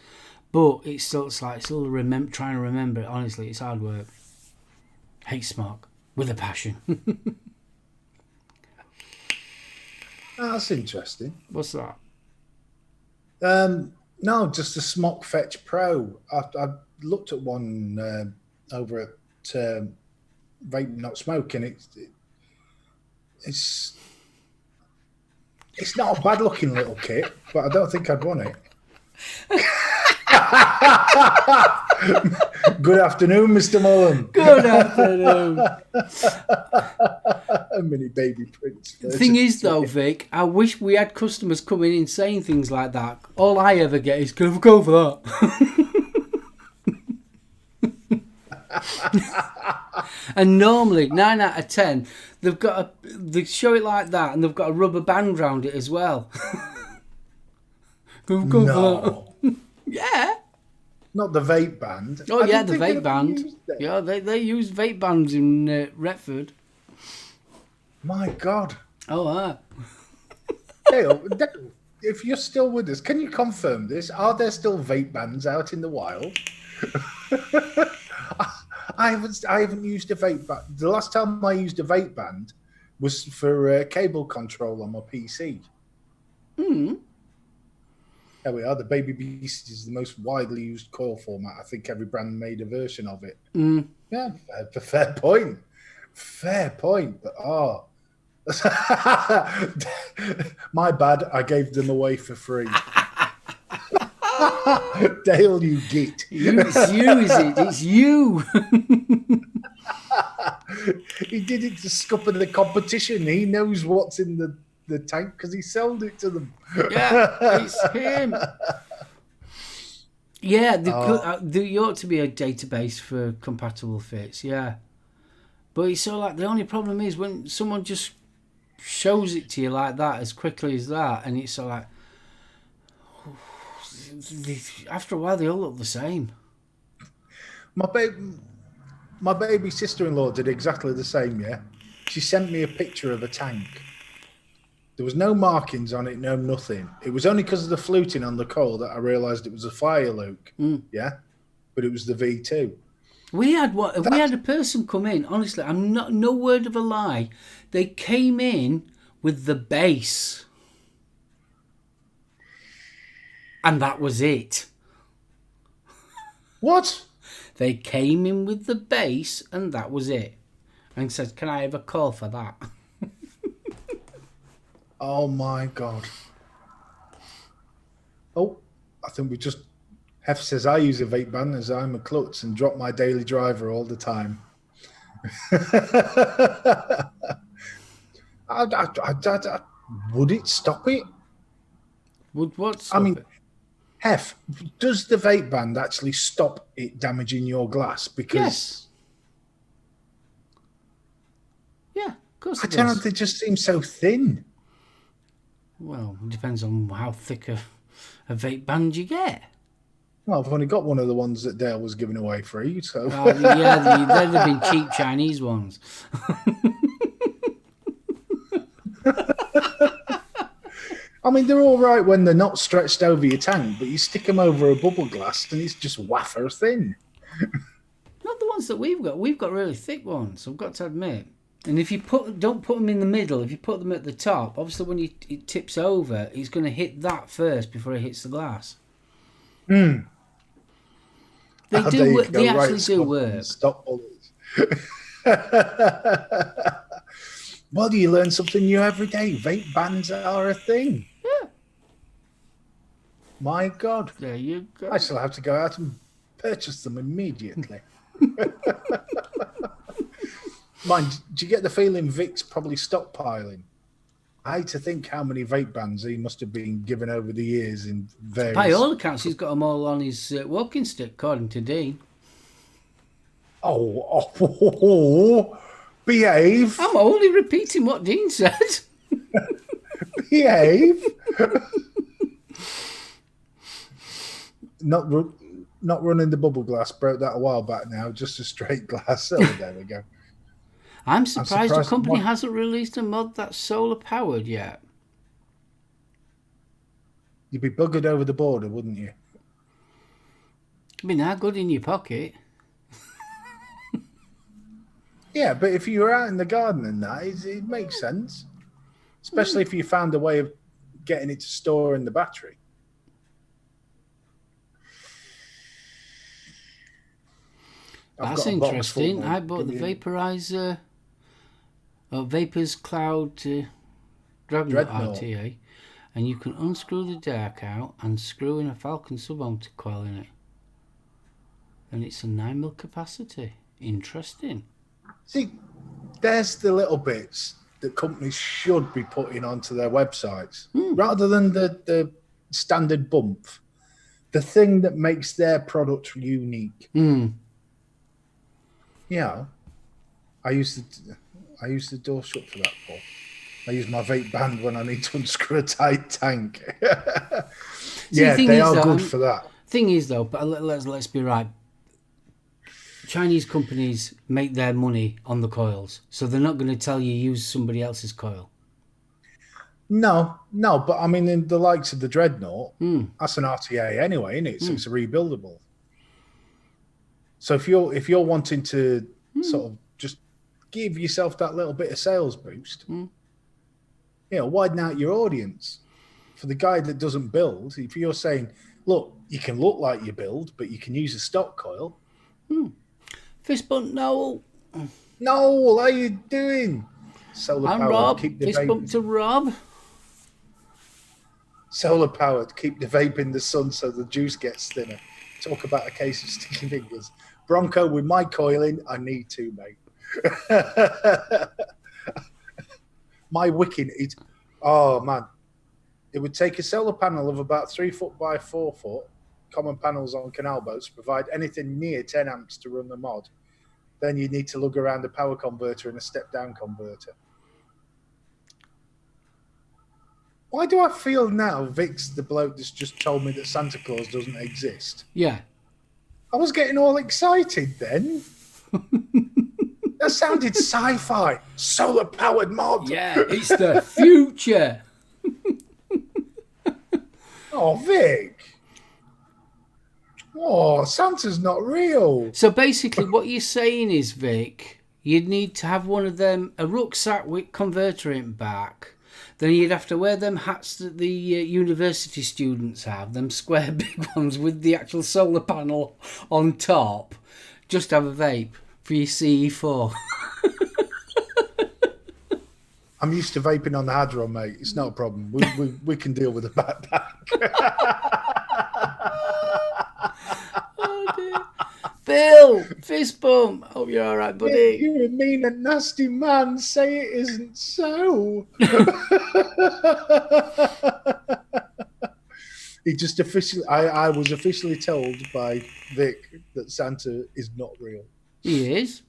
but it's still trying to remember it. Honestly, it's hard work. Hate Smart with a passion. That's interesting. What's that? No, just a Smok Fetch Pro. I looked at one over at Vape Not Smoke, and it's not a bad looking little kit, but I don't think I'd want it. Good afternoon, Mr. Mullen. Good afternoon. A mini baby prince. The thing is, though, Vic, I wish we had customers coming in saying things like that. All I ever get is, "Can I have a call for that?" And normally, 9 out of 10, they show it like that, and they've got a rubber band round it as well. Can I have a call for that? Yeah. Not the vape band. Oh, yeah, the vape band. Yeah, they use vape bands in Retford. My God. Oh, Dale, if you're still with us, can you confirm this? Are there still vape bands out in the wild? I haven't used a vape band. The last time I used a vape band was for cable control on my PC. There we are. The Baby Beast is the most widely used coil format. I think every brand made a version of it. Yeah, fair point. Fair point. But my bad. I gave them away for free. Dale, you git. It's you, is it? It's you. He did it to scupper the competition. He knows what's in the tank because he sold it to them. Yeah, it's him. Yeah, there ought to be a database for compatible fits, yeah. But it's so like, the only problem is when someone just shows it to you like that as quickly as that, and it's so like, after a while they all look the same. My baby sister-in-law did exactly the same, yeah. She sent me a picture of a tank. There was no markings on it, no nothing. It was only because of the fluting on the coil that I realised it was a Fire Loop, yeah? But it was the V2. We had a person come in. Honestly, I'm not no word of a lie. They came in with the base, and that was it. What? They came in with the base, and that was it. And said, "Can I have a call for that?" Oh my God. Oh, I think we just... Hef says, I use a vape pen as I'm a klutz and drop my daily driver all the time. Would it stop it? Would what? I mean, Hef, does the vape band actually stop it damaging your glass? Because Yes. Yeah, of course I it don't know, does. they just seem so thin. Well, it depends on how thick a vape band you get. Well, I've only got one of the ones that Dale was giving away free, so... Yeah, they'd have been cheap Chinese ones. I mean, they're all right when they're not stretched over your tank, but you stick them over a bubble glass and it's just wafer thin. Not the ones that we've got. We've got really thick ones, I've got to admit. And if you don't put them in the middle, if you put them at the top, obviously when it tips over, it's going to hit that first before it hits the glass. Hmm. They do. They actually do work. Stop bullets. Well, you learn something new every day. Vape bans are a thing. Yeah. My God. There you go. I shall have to go out and purchase them immediately. Mind, do you get the feeling Vic's probably stockpiling? I hate to think how many vape bans he must have been given over the years in various... By all accounts, he's got them all on his walking stick, according to Dean. Oh, behave. I'm only repeating what Dean said. Behave. Not running the bubble glass. Broke that a while back now. Just a straight glass. Oh, there we go. I'm surprised the company hasn't released a mod that's solar powered yet. You'd be buggered over the border, wouldn't you? I mean, how good in your pocket? Yeah, but if you were out in the garden and that, it makes sense. Especially if you found a way of getting it to store in the battery. That's interesting. I bought the vaporizer, Vapors Cloud Dreadnought RTA, and you can unscrew the dark out and screw in a Falcon SoulOhm coil in it. And it's a 9mm capacity. Interesting. See, there's the little bits that companies should be putting onto their websites. Rather than the standard bump. The thing that makes their product unique. Yeah, I use the door shut for that, Paul. I use my vape band when I need to unscrew a tight tank. Yeah, they are good for that. Thing is, though, but let's be right. Chinese companies make their money on the coils, so they're not going to tell you use somebody else's coil. No, but I mean, in the likes of the Dreadnought, that's an RTA anyway, isn't it? So it's a rebuildable. So if you're wanting to sort of just give yourself that little bit of sales boost, widen out your audience. For the guy that doesn't build, if you're saying, look, you can look like you build, but you can use a stock coil. Fist bump, Noel. Noel, how you doing? Solar I'm powered. Rob. Keep the Fist bump to Rob. Solar powered. Keep the vape in the sun so the juice gets thinner. Talk about a case of sticky fingers. Bronco, with my coiling, I need to, mate. My wicking is... Oh, man. It would take a solar panel of about 3 foot by 4 foot, common panels on canal boats, provide anything near 10 amps to run the mod. Then you need to lug around a power converter and a step-down converter. Why do I feel now Vic's the bloke that's just told me that Santa Claus doesn't exist? Yeah. I was getting all excited then. That sounded sci-fi. Solar-powered mod. Yeah, it's the future. Oh, Vic. Oh, Santa's not real. So basically, what you're saying is, Vic, you'd need to have one of them, a rucksack with converter in back. Then you'd have to wear them hats that the university students have, them square big ones with the actual solar panel on top. Just have a vape for your CE4. I'm used to vaping on the Hadron, mate. It's not a problem. We can deal with a backpack. Oh dear. Bill, fist bump. Hope you're all right, buddy. You're a mean and nasty man. Say it isn't so. He just officially. I was officially told by Vic that Santa is not real. He is.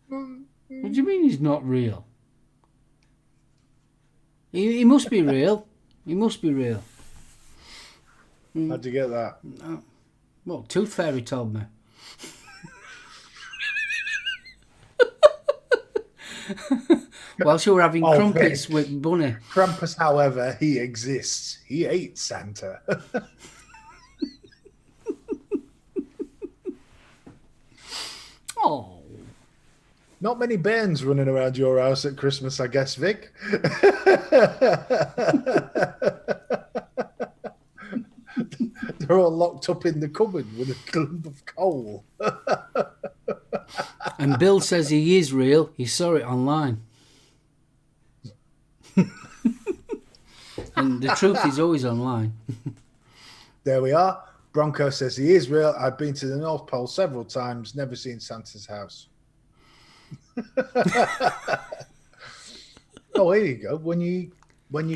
What do you mean he's not real? He must be real. He must be real. How'd you get that? Well, Tooth Fairy told me. Whilst you were having crumpets Vic. with Bunny. Krampus, however, he exists. He ate Santa. Oh. Not many bairns running around your house at Christmas, I guess, Vic. They're all locked up in the cupboard with a clump of coal. And Bill says he is real. He saw it online. And the truth is always online. There we are. Bronco says he is real. I've been to the North Pole several times, never seen Santa's house. Oh, here you go. When you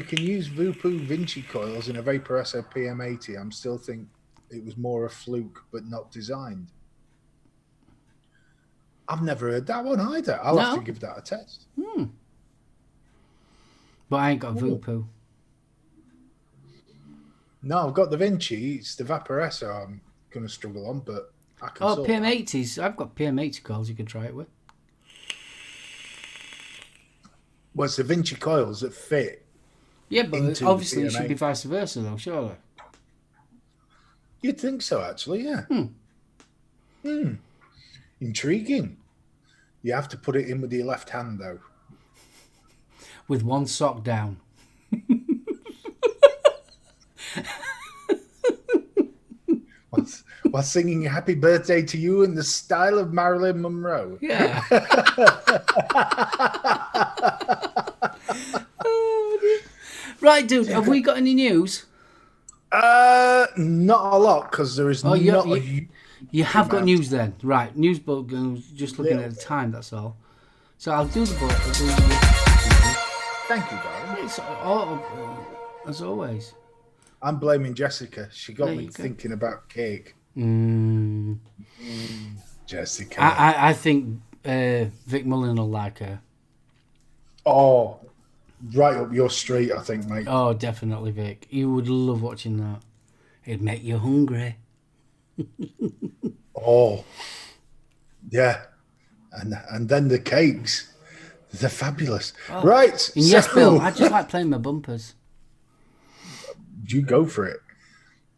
can use Voopoo Vinci coils in a Vaporesso PM80, I'm still think it was more a fluke but not designed. I've never heard that one either. I'll have to give that a test. But I ain't got Voopoo. No, I've got the Vinci. It's the Vaporesso I'm going to struggle on, but I can sort PM80s. I've got PM80 coils you can try it with. Well, it's the Vinci coils that fit. Yeah, but into obviously the it should be PMA. vice versa, though, surely. You'd think so, actually, yeah. Intriguing. You have to put it in with your left hand, though. With one sock down. While singing Happy Birthday to You in the style of Marilyn Monroe. Yeah. Right, dude, have we got any news? Not a lot, because there is not You have got news then. Right, news book, just looking at the time, that's all. So I'll do the book. Thank you, darling. It's as always. I'm blaming Jessica. She got There me you go. thinking about cake. Jessica. I think Vic Mullen will like her. Oh, right up your street, I think, mate. Oh, definitely, Vic. You would love watching that. It'd make you hungry. Oh, yeah. And then the cakes. They're fabulous. Right. And yes, Bill, I just like playing my bumpers. You go for it.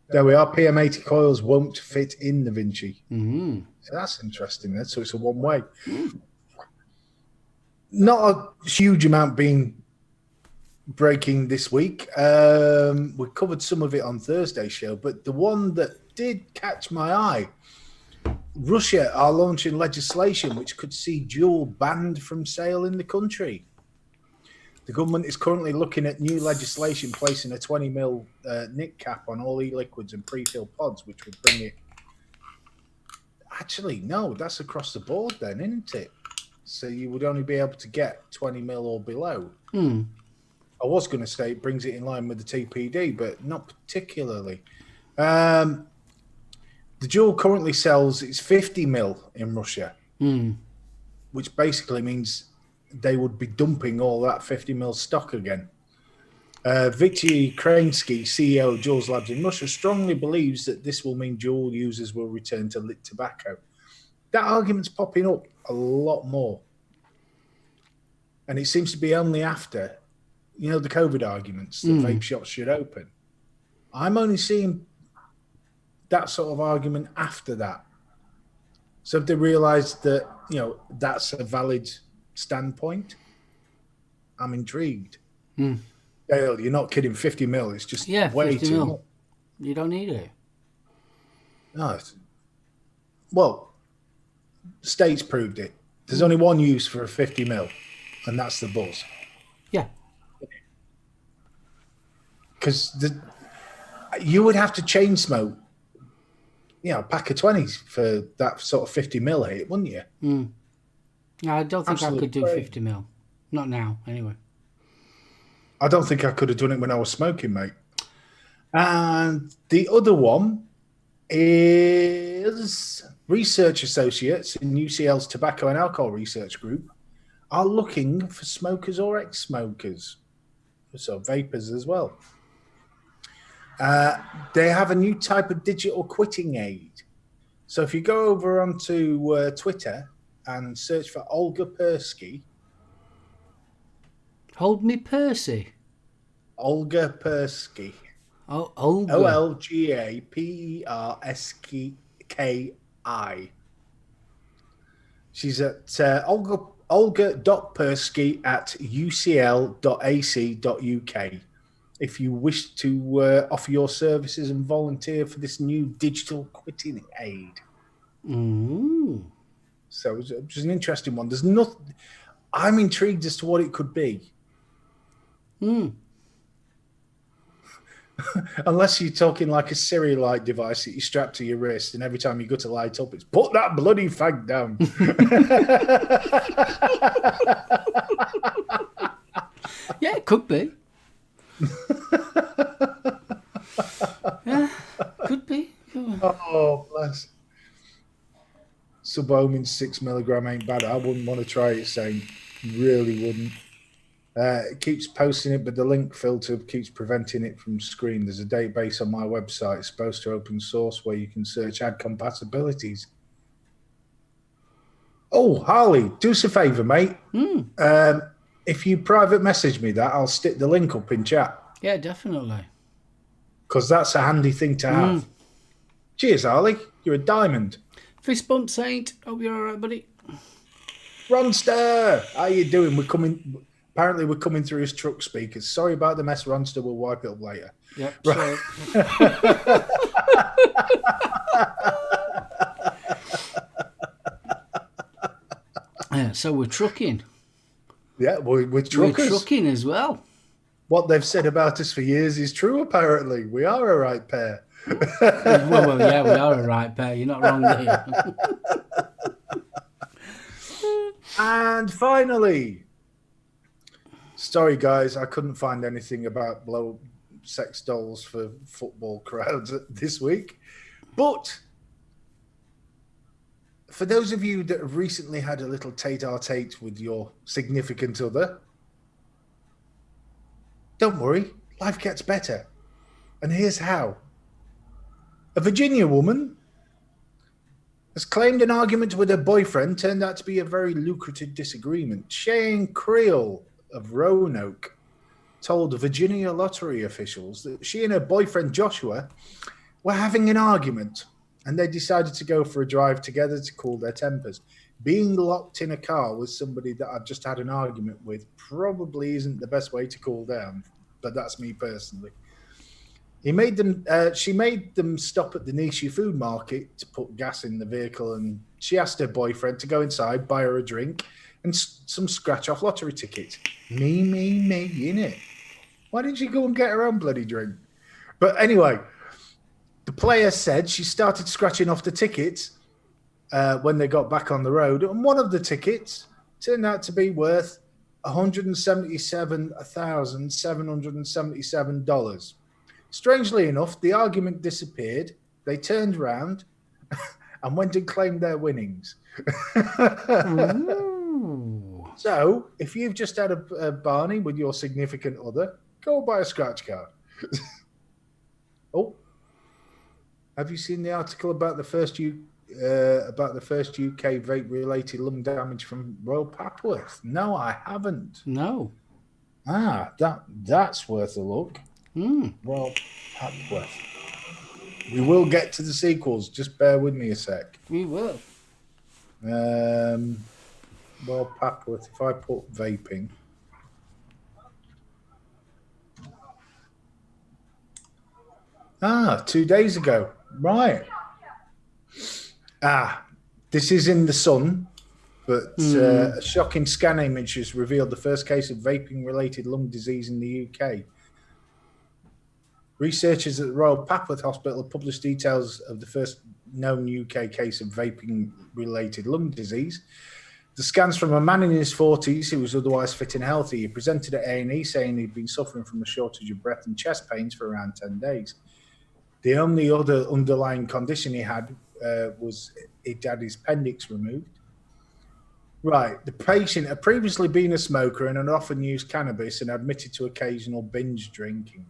There we are. PM80 coils won't fit in the Vinci. So that's interesting then. So it's a one-way. Not a huge amount being breaking this week. We covered some of it on Thursday's show, but the one that did catch my eye, Russia are launching legislation which could see Juul banned from sale in the country. The government is currently looking at new legislation placing a 20 mil nick cap on all e-liquids and pre-filled pods, which would bring it... Actually, no, that's across the board then, isn't it? So you would only be able to get 20 mil or below. I was going to say it brings it in line with the TPD, but not particularly. The Juul currently sells, it's 50 mil in Russia, which basically means they would be dumping all that 50 mil stock again. Viktor Krainsky, CEO of Juul's Labs in Russia, strongly believes that this will mean Juul users will return to lit tobacco. That argument's popping up a lot more. And it seems to be only after, the COVID arguments that vape shops should open. I'm only seeing that sort of argument after that? So if they realised that, that's a valid standpoint, I'm intrigued. Dale, you're not kidding. 50 mil. It's just way 50 too mil. much. You don't need it. No. Well, the States proved it. There's only one use for a 50 mil, and that's the buzz. Yeah. Because you would have to chain smoke, a pack of 20s for that sort of 50 mil hit, wouldn't you? No, I don't think I could do Absolutely. 50 mil. Not now, anyway. I don't think I could have done it when I was smoking, mate. And the other one is research associates in UCL's Tobacco and Alcohol Research Group are looking for smokers or ex-smokers, so vapors as well. They have a new type of digital quitting aid. So if you go over onto Twitter and search for Olga Persky. Hold me Percy. Olga Persky. Oh, Olga. OLGAPERSKI. She's at olga.persky at ucl.ac.uk. If you wish to offer your services and volunteer for this new digital quitting aid. So it's an interesting one. There's nothing. I'm intrigued as to what it could be. Unless you're talking like a Siri light device that you strap to your wrist, and every time you go to light up, it's put that bloody fag down. Yeah, it could be. Yeah, could be. Oh, bless. SoulOhm in 6 milligram ain't bad. I wouldn't want to try it, saying really wouldn't. It keeps posting it, but the link filter keeps preventing it from screen. There's a database on my website, it's supposed to open source, where you can search ad compatibilities. Oh, Harley, do us a favour, mate. If you private message me that, I'll stick the link up in chat. Yeah, definitely. Because that's a handy thing to have. Cheers, Harley. You're a diamond. Fist bump, Saint. Hope you're all right, buddy. Ronster, how you doing? Apparently, we're coming through his truck speakers. Sorry about the mess, Ronster. We'll wipe it up later. Yep. Right. Yeah, so we're trucking. Yeah, we're truckers. We're trucking as well. What they've said about us for years is true, apparently. We are a right pair. well, yeah, we are a right pair. You're not wrong there. And finally, sorry, guys, I couldn't find anything about blow sex dolls for football crowds this week. But for those of you that have recently had a little tete-a-tete with your significant other, don't worry, life gets better. And here's how. A Virginia woman has claimed an argument with her boyfriend turned out to be a very lucrative disagreement. Shane Creel of Roanoke told Virginia lottery officials that she and her boyfriend Joshua were having an argument, and they decided to go for a drive together to cool their tempers. Being locked in a car with somebody that I've just had an argument with probably isn't the best way to cool down, but that's me personally. She made them stop at the Nishi food market to put gas in the vehicle, and she asked her boyfriend to go inside, buy her a drink, and some scratch-off lottery tickets. Me, innit? Why didn't she go and get her own bloody drink? But anyway, the player said she started scratching off the tickets when they got back on the road, and one of the tickets turned out to be worth $177,777. Strangely enough, the argument disappeared. They turned around and went and claimed their winnings. So, if you've just had a Barney with your significant other, go buy a scratch card. Oh, have you seen the article about the first UK vape-related lung damage from Royal Papworth? No, I haven't. No. That's worth a look. Royal Papworth. We will get to the sequels. Just bear with me a sec. We will. Well, Papworth, if I put vaping. Ah, 2 days ago. Right. This is in the Sun, but a shocking scan image has revealed the first case of vaping-related lung disease in the UK. Researchers at the Royal Papworth Hospital have published details of the first known UK case of vaping-related lung disease. The scans from a man in his 40s who was otherwise fit and healthy. He presented at A&E saying he'd been suffering from a shortage of breath and chest pains for around 10 days. The only other underlying condition he had was he'd had his appendix removed. Right. The patient had previously been a smoker and had often used cannabis and admitted to occasional binge drinking.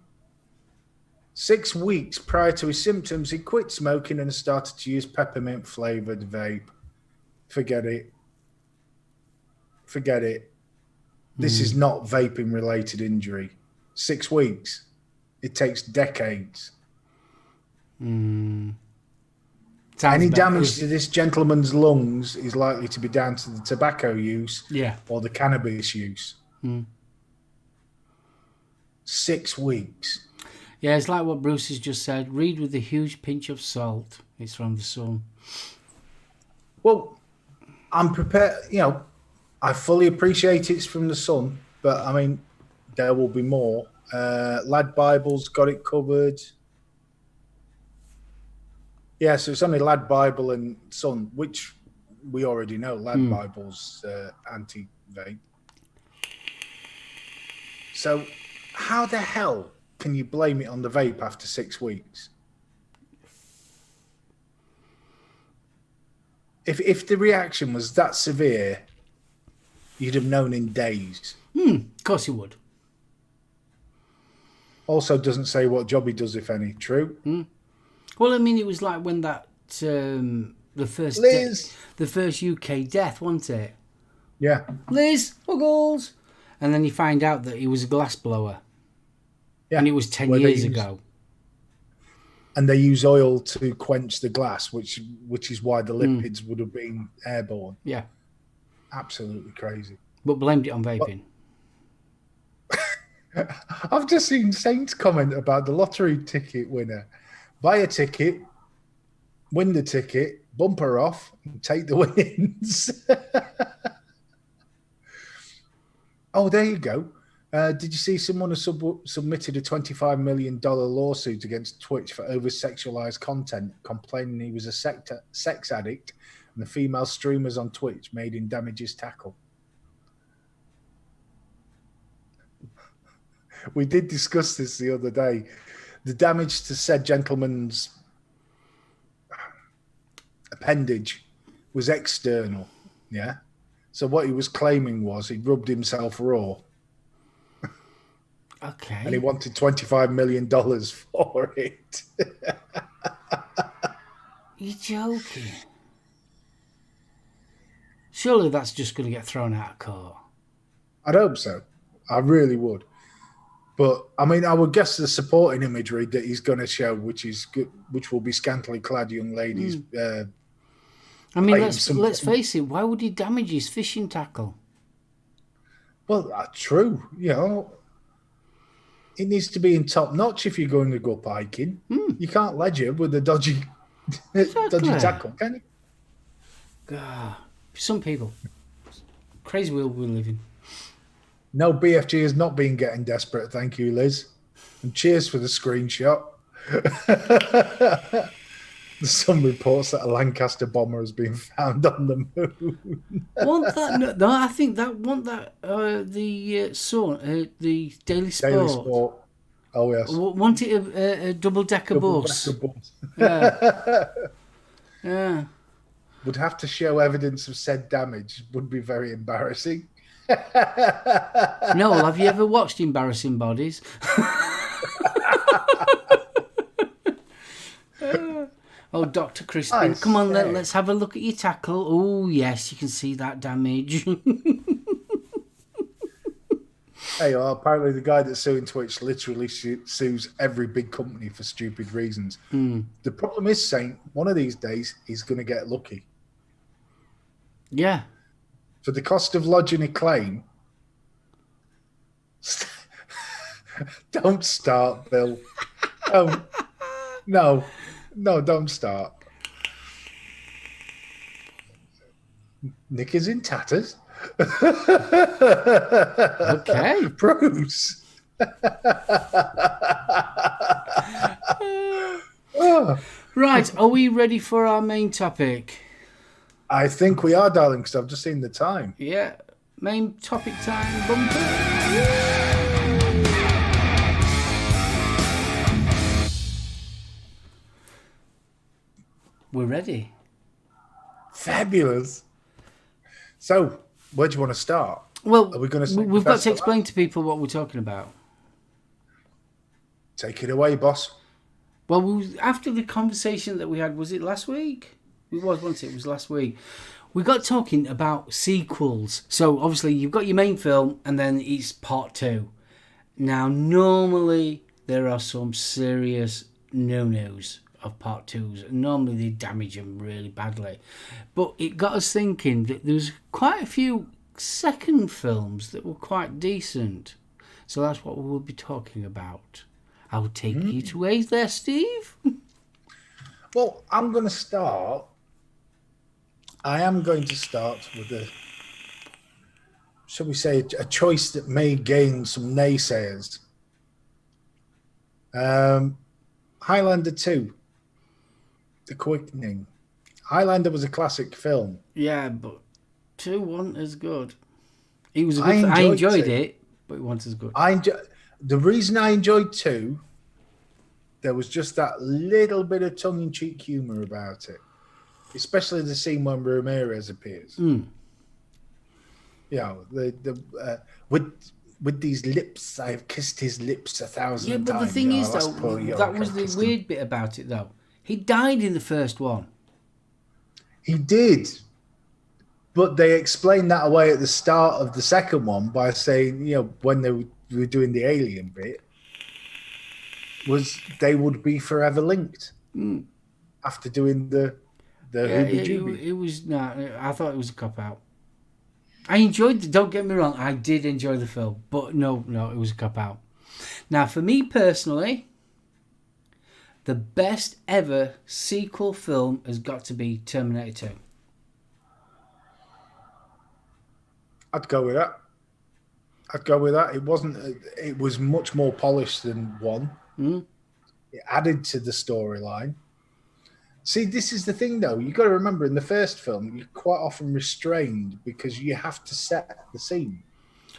6 weeks prior to his symptoms, he quit smoking and started to use peppermint-flavoured vape. Forget it. Forget it. This is not vaping-related injury. 6 weeks. It takes decades. Any damage to this gentleman's lungs is likely to be down to the tobacco use or the cannabis use. 6 weeks. Yeah, it's like what Bruce has just said. Read with a huge pinch of salt. It's from the Sun. Well, I'm prepared, I fully appreciate it's from the Sun, but I mean, there will be more. Lad Bible's got it covered. Yeah, so it's only Lad Bible and Sun, which we already know. Lad Bible's anti-vape. So how the hell can you blame it on the vape after 6 weeks? If the reaction was that severe, you'd have known in days. Of course you would. Also doesn't say what job he does, if any. True? Well, I mean, it was like when that, the first UK death, wasn't it? Yeah. Liz, Huggles! And then you find out that he was a glass blower. Yeah. And it was 10 years ago. And they use oil to quench the glass, which is why the lipids would have been airborne. Yeah. Absolutely crazy. But blamed it on vaping. I've just seen Saints comment about the lottery ticket winner. Buy a ticket, win the ticket, bumper off, and take the winnings. Oh, there you go. Did you see someone has submitted a $25 million lawsuit against Twitch for over-sexualized content, complaining he was a sex addict and the female streamers on Twitch made him damage his tackle? We did discuss this the other day. The damage to said gentleman's appendage was external, yeah? So what he was claiming was he'd rubbed himself raw. Okay. And he wanted $25 million for it. You're joking. Surely that's just going to get thrown out of court. I'd hope so. I really would. But, I mean, I would guess the supporting imagery that he's going to show, which will be scantily clad young ladies. I mean, let's face it. Why would he damage his fishing tackle? Well, true. It needs to be in top notch if you're going to go hiking. You can't ledger with a dodgy tackle, can you? God, some people. Crazy world we live in. No, BFG has not been getting desperate. Thank you, Liz. And cheers for the screenshot. The Sun reports that a Lancaster bomber has been found on the moon. No, I think the Sun, the Daily Sport. Daily Sport. Oh, yes. Want it a double-decker bus. Yeah. Yeah. Would have to show evidence of said damage. Would be very embarrassing. No, have you ever watched Embarrassing Bodies? Oh, Dr. Crispin, come on, let's have a look at your tackle. Oh, yes, you can see that damage. Hey, well, apparently the guy that's suing Twitch literally sues every big company for stupid reasons. The problem is, Saint, one of these days he's going to get lucky. Yeah. For the cost of lodging a claim, don't start, Bill. No, don't start. Nick is in tatters. Okay. Bruce. Right, are we ready for our main topic? I think we are, darling, because I've just seen the time. Yeah, main topic time bumper. We're ready. Fabulous. So, where do you want to start? Well, Are we going to we've got to explain to people what we're talking about. Take it away, boss. Well, after the conversation that we had, was it last week? It was, wasn't it? It was last week. We got talking about sequels. So, obviously, you've got your main film, and then it's part 2. Now, normally, there are some serious no-nos of part 2s. Normally, they damage them really badly. But it got us thinking that there's quite a few second films that were quite decent. So that's what we will be talking about. I'll take you to ways there, Steve. Well, I'm going to start. I am going to start with shall we say, a choice that may gain some naysayers. Highlander 2, The Quickening. Highlander was a classic film. Yeah, but 2 wasn't as good. It was a I good. I enjoyed 2. it, but it wasn't as good. The reason I enjoyed 2, there was just that little bit of tongue-in-cheek humour about it, especially the scene when Ramirez appears. Yeah, with these lips, I've kissed his lips 1,000 times. Yeah, but the thing is, though, that was the weird bit about it, though. He died in the first one. He did. But they explained that away at the start of the second one by saying, when they were doing the alien bit, was they would be forever linked after doing the Hooby-Dooby. It was I thought it was a cop-out. I enjoyed it, don't get me wrong, I did enjoy the film, but no, it was a cop-out. Now, for me personally, the best ever sequel film has got to be Terminator 2. I'd go with that. It was much more polished than 1. It added to the storyline. See, this is the thing, though. You've got to remember, in the first film, you're quite often restrained because you have to set the scene.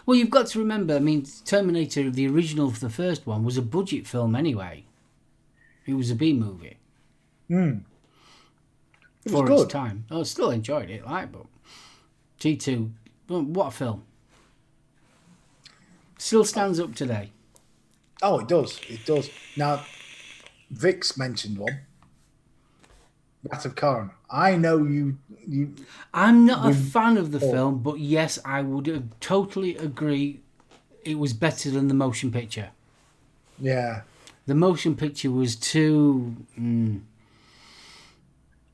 Well, you've got to remember, I mean, Terminator, the original for the first one, was a budget film anyway. It was a B movie. It was for good. its time. I still enjoyed it, but T2, what a film. Still stands up today. Oh, it does. It does. Now, Vic's mentioned one. Wrath of Khan. I know you. I'm not a fan of the film, but yes, I would totally agree. It was better than the motion picture. Yeah. The motion picture was too.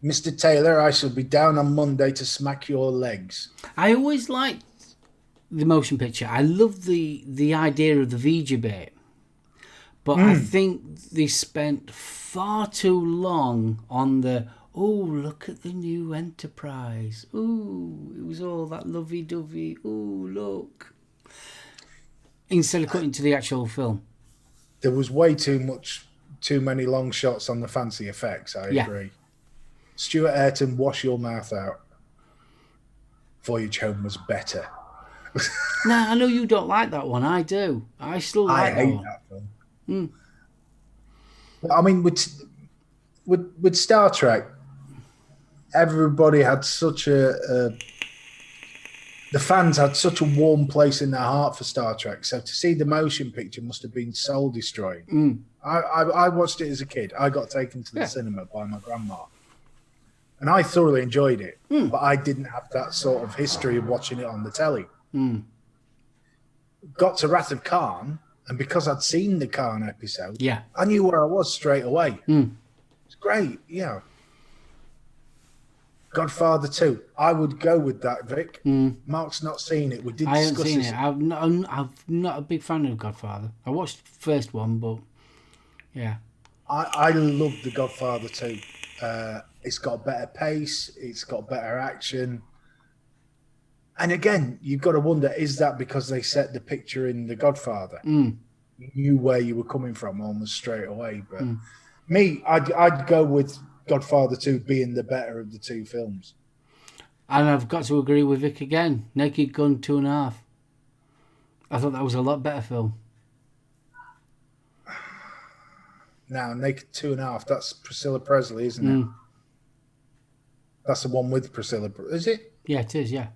Mr. Taylor, I shall be down on Monday to smack your legs. I always liked the motion picture. I love the idea of the Vija bit. But I think they spent far too long on the, look at the new Enterprise. It was all that lovey-dovey. Look. Instead of cutting to the actual film. There was way too many long shots on the fancy effects, I agree. Stuart Ayrton, wash your mouth out. Voyage Home was better. Nah, I know you don't like that one. I do. I still like that one. I hate that film. I mean, with Star Trek, everybody had such the fans had such a warm place in their heart for Star Trek. So to see the motion picture must have been soul destroying. I watched it as a kid. I got taken to the cinema by my grandma, and I thoroughly enjoyed it. But I didn't have that sort of history of watching it on the telly. got to Wrath of Khan, and because I'd seen the Khan episode, Yeah. I knew where I was straight away. Mm. It's great, yeah. Godfather 2. I would go with that, Vic. Mark's not seen it. We did I haven't discuss seen this. it. I'm not a big fan of Godfather. I watched the first one, but yeah. I love the Godfather 2. It's got better pace. It's got better action. And again, you've got to wonder, is that because they set the picture in The Godfather? You knew where you were coming from almost straight away. But me, I'd go with Godfather 2 being the better of the two films. And I've got to agree with Vic again. Naked Gun 2.5. I thought that was a lot better film. Now, Naked 2.5, that's Priscilla Presley, isn't it? That's the one with Priscilla. Is it? Yeah, it is, yeah.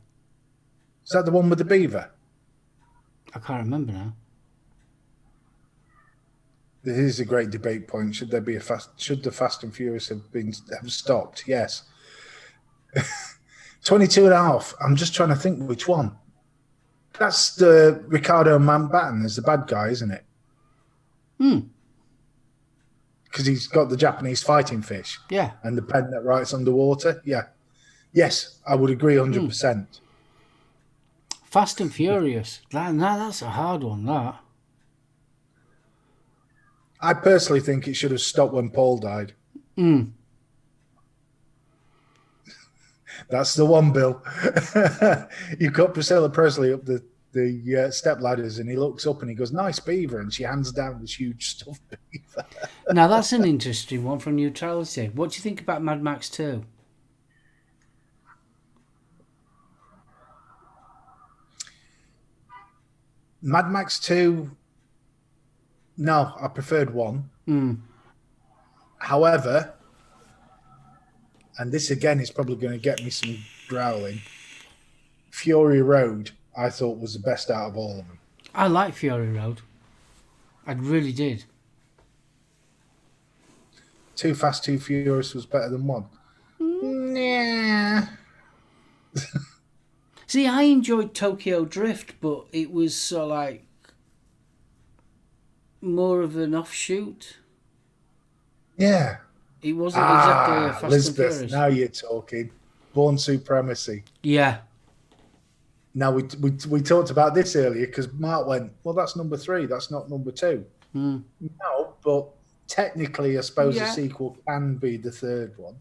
Is that the one with the beaver? I can't remember now. This is a great debate point. Should there be should the Fast and Furious have stopped? Yes. 22.5. I'm just trying to think which one. That's the Ricardo Mountbatten as the bad guy, isn't it? Because he's got the Japanese fighting fish. Yeah. And the pen that writes underwater. Yeah. Yes, I would agree 100%. Fast and Furious. That's a hard one, that. I personally think it should have stopped when Paul died. That's the one, Bill. You've got Priscilla Presley up the step ladders, and he looks up and he goes, "Nice beaver," and she hands down this huge stuffed beaver. Now, that's an interesting one from Neutrality. What do you think about Mad Max 2? Mad Max 2, no, I preferred 1. However, and this again is probably going to get me some growling, Fury Road I thought was the best out of all of them. I like Fury Road. I really did. Too Fast, Too Furious was better than 1. Nah. See, I enjoyed Tokyo Drift, but it was sort of like more of an offshoot. Yeah. It wasn't exactly a Fast Elizabeth, and Furious. now you're talking. Born Supremacy. Yeah. Now, we talked about this earlier because Mark went, well, that's number 3. That's not number 2. No, but technically, I suppose a sequel can be the third one.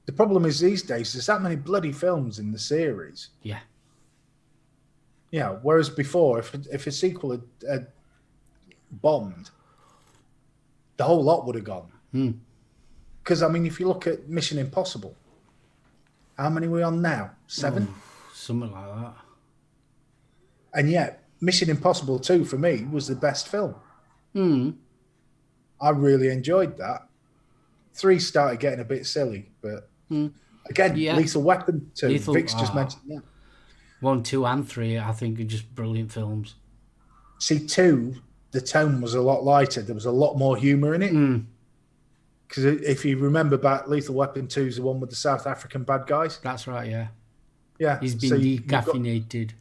The problem is these days, there's that many bloody films in the series. Yeah. Yeah, whereas before, if a sequel had bombed, the whole lot would have gone. Because, I mean, if you look at Mission Impossible, how many are we on now? 7? Something like that. And yet, Mission Impossible 2, for me, was the best film. I really enjoyed that. 3 started getting a bit silly, but again, Lethal Weapon 2, Vic's just mentioned that. 1, 2, and 3, I think, are just brilliant films. See, 2, the tone was a lot lighter. There was a lot more humour in it. Because if you remember back, Lethal Weapon 2 is the one with the South African bad guys. That's right, yeah. Yeah. He's been decaffeinated.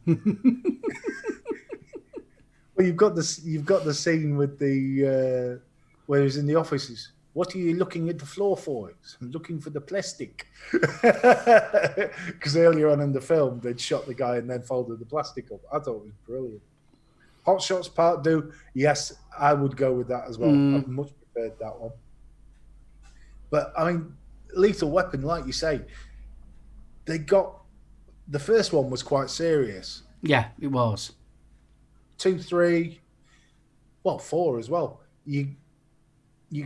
Well, you've got the scene with the where he's in the offices. What are you looking at the floor for? I'm looking for the plastic. Because earlier on in the film, they'd shot the guy and then folded the plastic up. I thought it was brilliant. Hot Shots Part 2, yes, I would go with that as well. I've much preferred that one. But, I mean, Lethal Weapon, like you say, the first one was quite serious. Yeah, it was. 2, 3, 4 as well. You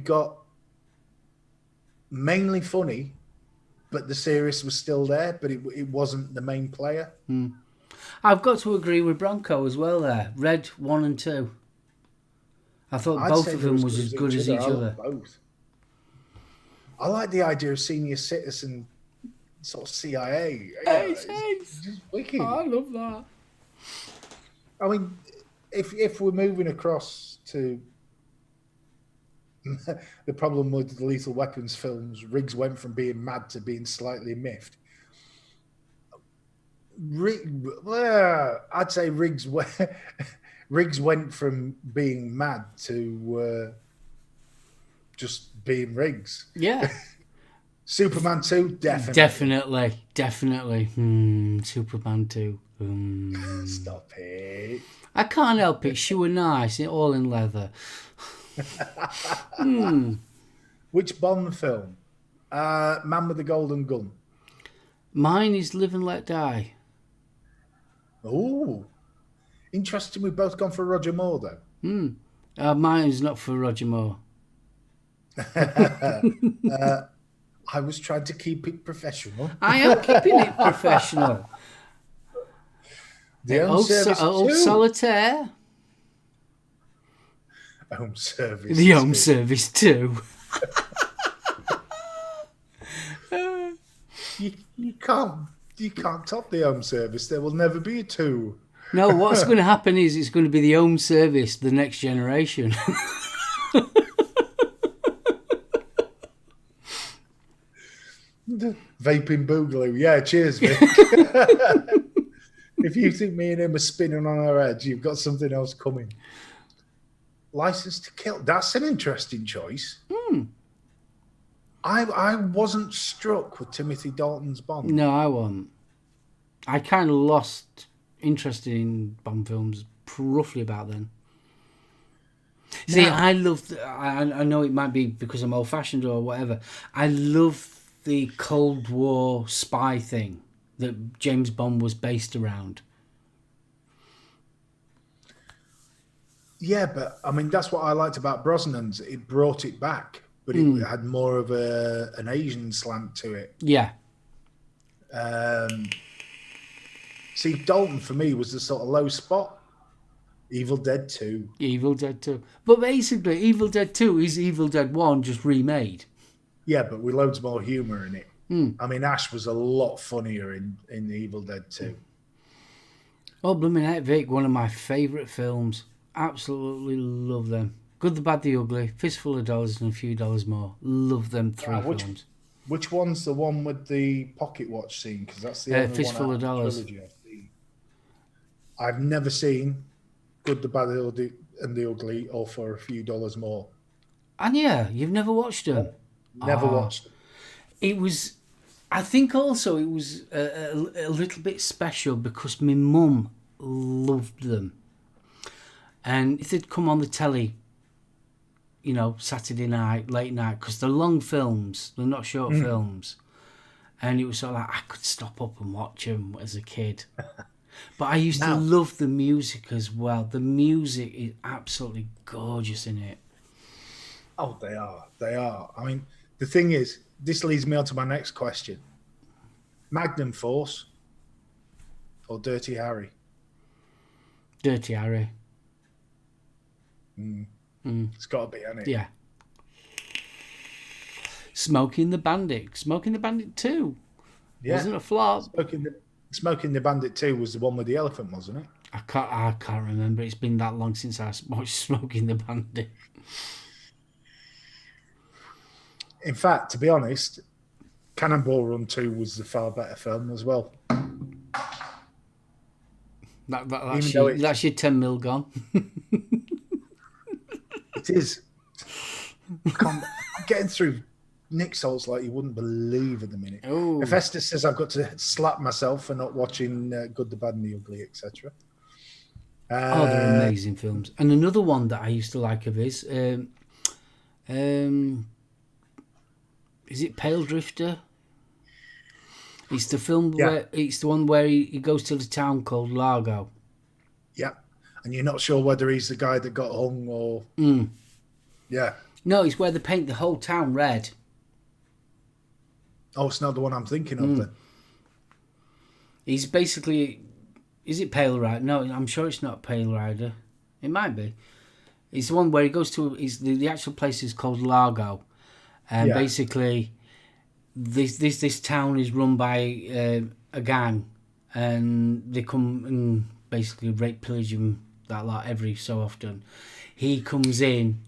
got mainly funny, but the serious was still there, but it wasn't the main player. I've got to agree with Bronco as well there. Red 1 and 2. I thought both of them was as good as each other. Both. I like the idea of senior citizen sort of CIA. It's just wicked. I love that. I mean, if we're moving across to the problem with the Lethal Weapons films, Riggs went from being mad to being slightly miffed. I'd say Riggs Riggs went from being mad to just being Riggs. Yeah. Superman 2, definitely. Definitely. Superman 2. Stop it. I can't help it. She were nice, all in leather. Which Bond film? Man with the Golden Gun. Mine is Live and Let Die. Oh, interesting. We've both gone for Roger Moore, though. Mine's not for Roger Moore. I was trying to keep it professional. I am keeping it professional. The Home Service 2. Solitaire. Home Service. The Home Service 2. You can't top the Home Service. There will never be a 2. No, what's going to happen is it's going to be the Home Service, the next generation. Vaping Boogaloo. Yeah, cheers, Vic. If you think me and him are spinning on our heads, you've got something else coming. License to Kill. That's an interesting choice. I wasn't struck with Timothy Dalton's Bond. No, I wasn't. I kind of lost interest in Bond films roughly about then. See, I love... I know it might be because I'm old-fashioned or whatever. I love the Cold War spy thing that James Bond was based around. Yeah, but I mean, that's what I liked about Brosnan's. It brought it back, but it had more of an Asian slant to it. Yeah. See, Dalton for me was the sort of low spot. Evil Dead 2. Evil Dead 2. But basically, Evil Dead 2 is Evil Dead 1 just remade. Yeah, but with loads more humour in it. I mean, Ash was a lot funnier in Evil Dead 2. Oh, blooming heck, Vic, one of my favourite films. Absolutely love them. Good, the Bad, the Ugly, Fistful of Dollars and a Few Dollars More. Love them three films. Which one's the one with the pocket watch scene? Because that's the only Fistful one of Dollars. I've seen. I've never seen Good, the Bad, and the Ugly, or For a Few Dollars More. And yeah, you've never watched them? Never watched them. It was... I think also it was a little bit special because my mum loved them. And if they'd come on the telly, you know, Saturday night, late night, because they're long films, they're not short films. And it was sort of like, I could stop up and watch them as a kid. But I used to love the music as well. The music is absolutely gorgeous in it. Oh, they are. They are. I mean, the thing is, this leads me on to my next question. Magnum Force or Dirty Harry? Dirty Harry. It's got to be, hasn't it? Yeah. Smoking the Bandit. Smoking the Bandit 2. Yeah. Wasn't a flop. Smoking the Bandit 2 was the one with the elephant, wasn't it? I can't remember. It's been that long since I watched Smoking the Bandit. In fact, to be honest, Cannonball Run 2 was the far better film as well. That's your 10 mil gone. It is. I'm getting through Nick Salt's like you wouldn't believe at the minute. Ooh. Hephaestus says I've got to slap myself for not watching Good, the Bad and the Ugly, etc. They're amazing films. And another one that I used to like of his, is it Pale Drifter? It's the film where it's the one where he goes to the town called Largo. Yeah, and you're not sure whether he's the guy that got hung or. Yeah. No, it's where they paint the whole town red. Oh, it's not the one I'm thinking of then. He's basically... Is it Pale Rider? No, I'm sure it's not Pale Rider. It might be. It's the one where he goes to... The actual place is called Largo. And basically, this town is run by a gang. And they come and basically rape, pillage him that lot every so often. He comes in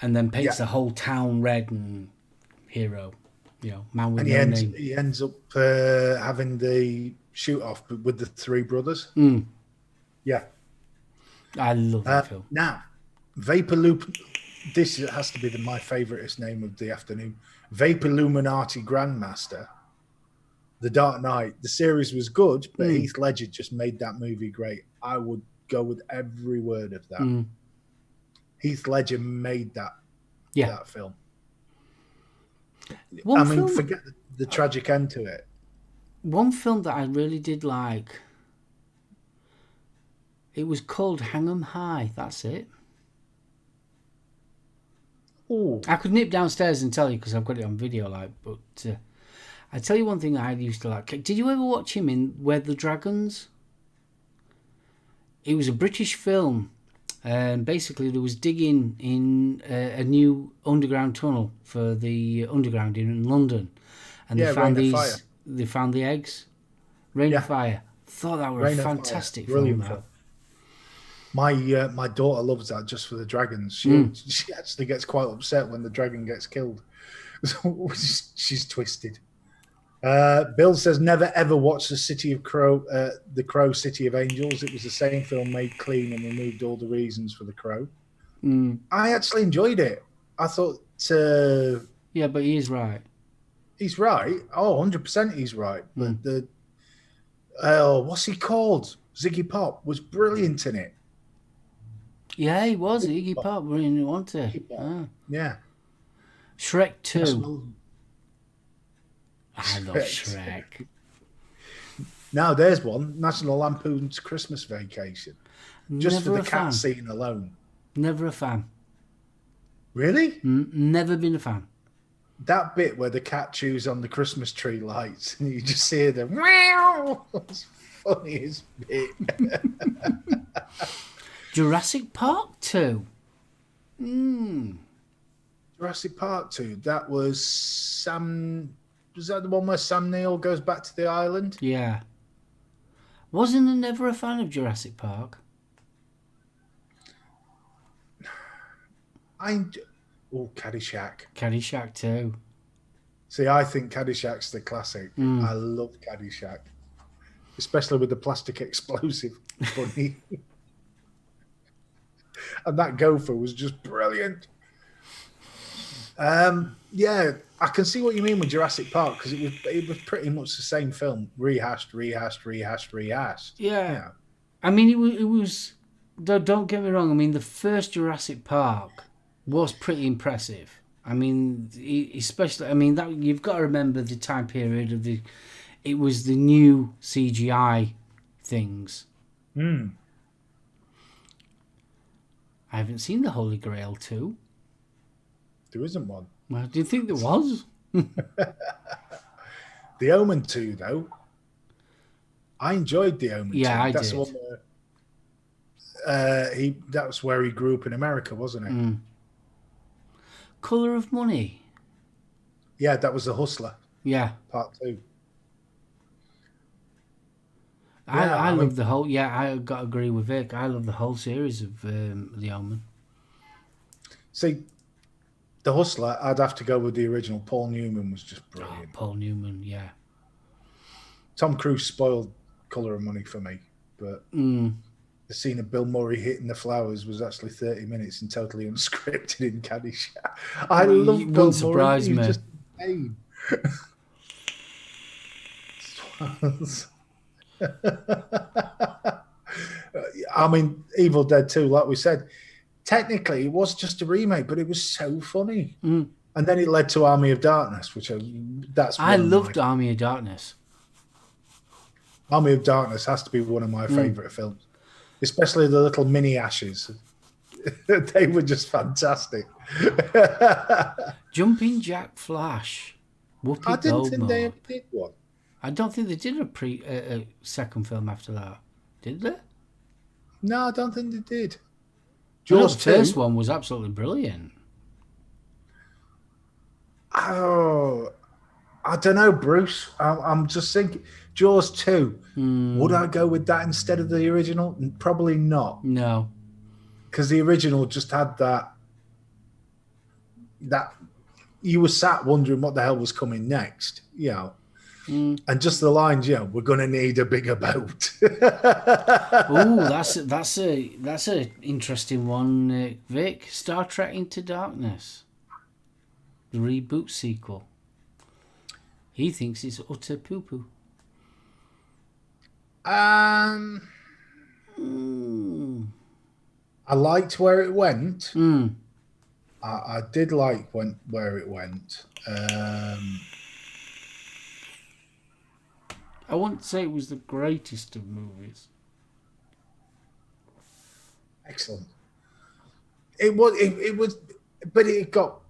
and then paints the whole town red and hero. You know, man with no name. He ends up having the shoot off with the three brothers. Yeah. I love that film. Now, Vaporloop. This has to be my favouriteest name of the afternoon. Vaporluminati Grandmaster. The Dark Knight. The series was good, but Heath Ledger just made that movie great. I would go with every word of that. Heath Ledger made that film. Forget the tragic end to it. One film that I really did like, it was called Hang 'em High. That's it. Ooh. I could nip downstairs and tell you because I've got it on video. But I tell you one thing I used to like. Did you ever watch him in Where the Dragons? It was a British film. Basically, there was digging in a new underground tunnel for the underground in London, and they found these. They found the eggs. Rain of Fire. Thought that was a fantastic film. My daughter loves that just for the dragons. She actually gets quite upset when the dragon gets killed. So she's twisted. Bill says never ever watched the Crow City of Angels. It was the same film made clean and removed all the reasons for the Crow. I actually enjoyed it. I thought. Yeah, but he is right. He's right. Oh, 100% he's right. But what's he called? Ziggy Pop was brilliant in it. Yeah, he was. Iggy Pop, really wanted it. Yeah. Shrek 2. I love Shrek. Now there's one. National Lampoon's Christmas Vacation. Just for the cat scene alone. Never a fan. Really? Never been a fan. That bit where the cat chews on the Christmas tree lights and you just hear them meow. That's funniest bit. Jurassic Park 2. Jurassic Park 2. That was Sam. Was that the one where Sam Neill goes back to the island? Yeah. Wasn't I never a fan of Jurassic Park? Caddyshack. Caddyshack 2. See, I think Caddyshack's the classic. I love Caddyshack. Especially with the plastic explosive bunny. And that gopher was just brilliant. Yeah, I can see what you mean with Jurassic Park because it was pretty much the same film, rehashed. Yeah. I mean, it was. Don't get me wrong. I mean, the first Jurassic Park was pretty impressive. I mean, especially. I mean, that you've got to remember the time period of the. It was the new CGI things. I haven't seen the Holy Grail 2. There isn't one. Well, do you think there was? The Omen 2, though. I enjoyed The Omen 2. Yeah, I That's did. The one where, that was where he grew up in America, wasn't it? Colour of Money. Yeah, that was The Hustler. Yeah. Part 2. I love the whole. Yeah, I got to agree with Vic. I love the whole series of The Omen. See, The Hustler, I'd have to go with the original. Paul Newman was just brilliant. Oh, Paul Newman, yeah. Tom Cruise spoiled Colour of Money for me, but the scene of Bill Murray hitting the flowers was actually 30 minutes and totally unscripted in Caddyshack. I love Bill Murray. Wouldn't surprise me. He's just insane. I mean, Evil Dead 2, like we said, technically it was just a remake, but it was so funny. And then it led to Army of Darkness, which I loved Army of Darkness. Army of Darkness has to be one of my favourite films, especially the little mini ashes. They were just fantastic. Jumping Jack Flash. Whoopi I didn't think Goldberg. they ever did one. I don't think they did a second film after that. Did they? No, I don't think they did. Jaws 2. The first one was absolutely brilliant. Oh, I don't know, Bruce. I'm just thinking. Jaws 2. Would I go with that instead of the original? Probably not. No. Because the original just had that you were sat wondering what the hell was coming next. You know. And just the lines, we're going to need a bigger boat. Oh, that's a interesting one, Vic. Star Trek Into Darkness, the reboot sequel. He thinks it's utter poo poo. I liked where it went. I did like where it went. I wouldn't say it was the greatest of movies. Excellent. It was, but it got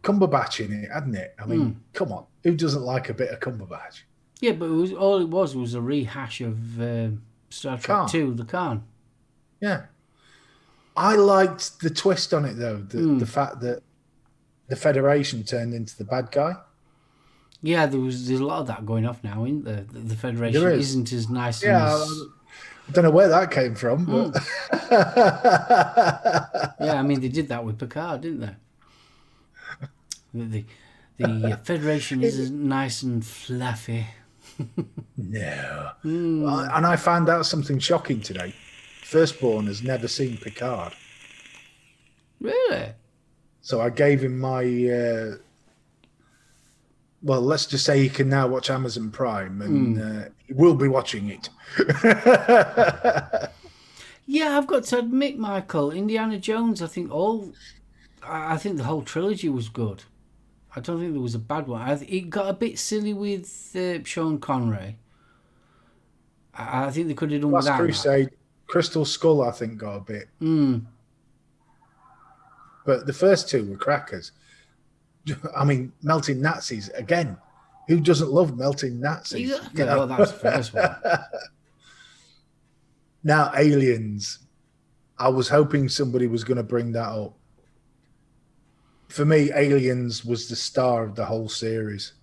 Cumberbatch in it, hadn't it? I mean, come on, who doesn't like a bit of Cumberbatch? Yeah, but all it was a rehash of Star Trek 2, The Khan. Yeah. I liked the twist on it, though. The fact that the Federation turned into the bad guy. Yeah, there's a lot of that going off now, isn't there? The Federation isn't as nice as... I don't know where that came from, but... Yeah, I mean, they did that with Picard, didn't they? The Federation isn't nice and fluffy. No. And I found out something shocking today. Firstborn has never seen Picard. Really? So I gave him my... well, let's just say he can now watch Amazon Prime, and he will be watching it. Yeah, I've got to admit, Michael, Indiana Jones, I think the whole trilogy was good. I don't think there was a bad one. It got a bit silly with Sean Connery. I think they could have done Last without Crusade, that. Crystal Skull, I think, got a bit. But the first two were crackers. I mean, melting Nazis, again. Who doesn't love melting Nazis? Exactly. Well, that was the first one. Now, Aliens. I was hoping somebody was going to bring that up. For me, Aliens was the star of the whole series.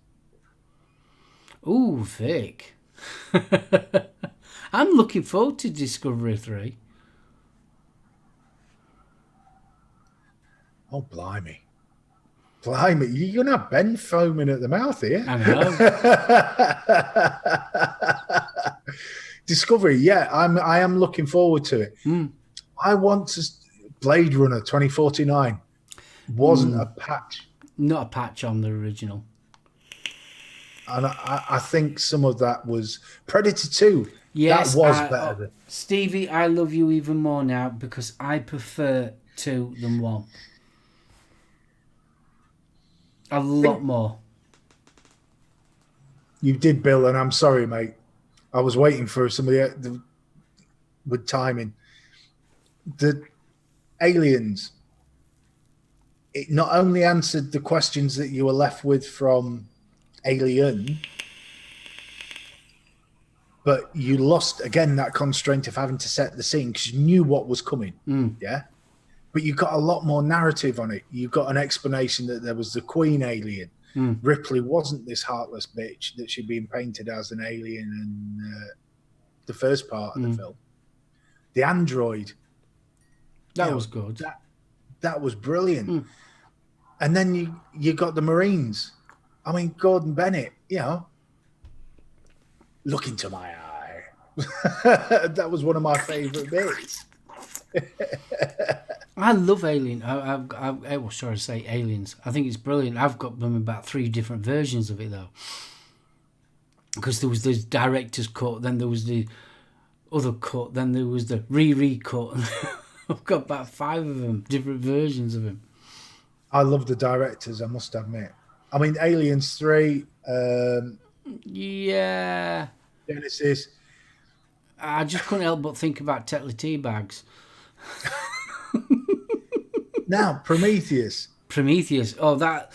Ooh, Vic. I'm looking forward to Discovery 3. Oh, blimey. Blimey, you're going to have Ben foaming at the mouth here. I know. Discovery, yeah, I am looking forward to it. I want to... Blade Runner 2049 wasn't a patch. Not a patch on the original. And I think some of that was... Predator 2, yes, that was better. Stevie, I love you even more now because I prefer 2 than 1. A lot more. You did, Bill, and I'm sorry, mate. I was waiting for somebody with timing. The Aliens, it not only answered the questions that you were left with from Alien, but you lost, again, that constraint of having to set the scene because you knew what was coming. Yeah? But you got a lot more narrative on it. You got an explanation that there was the Queen alien. Ripley wasn't this heartless bitch that she'd been painted as an alien in the first part of the film. The android. That was good. That was brilliant. And then you got the Marines. I mean, Gordon Bennett, look into my eye. That was one of my favourite bits. I love Alien. I was sorry to say Aliens. I think it's brilliant. I've got them about 3 different versions of it though, because there was the director's cut, then there was the other cut, then there was the re-cut. I've got about 5 of them, different versions of him. I love the directors, I must admit. I mean, Aliens 3. Yeah. Genesis. I just couldn't help but think about Tetley Teabags. Now, Prometheus. Oh, that...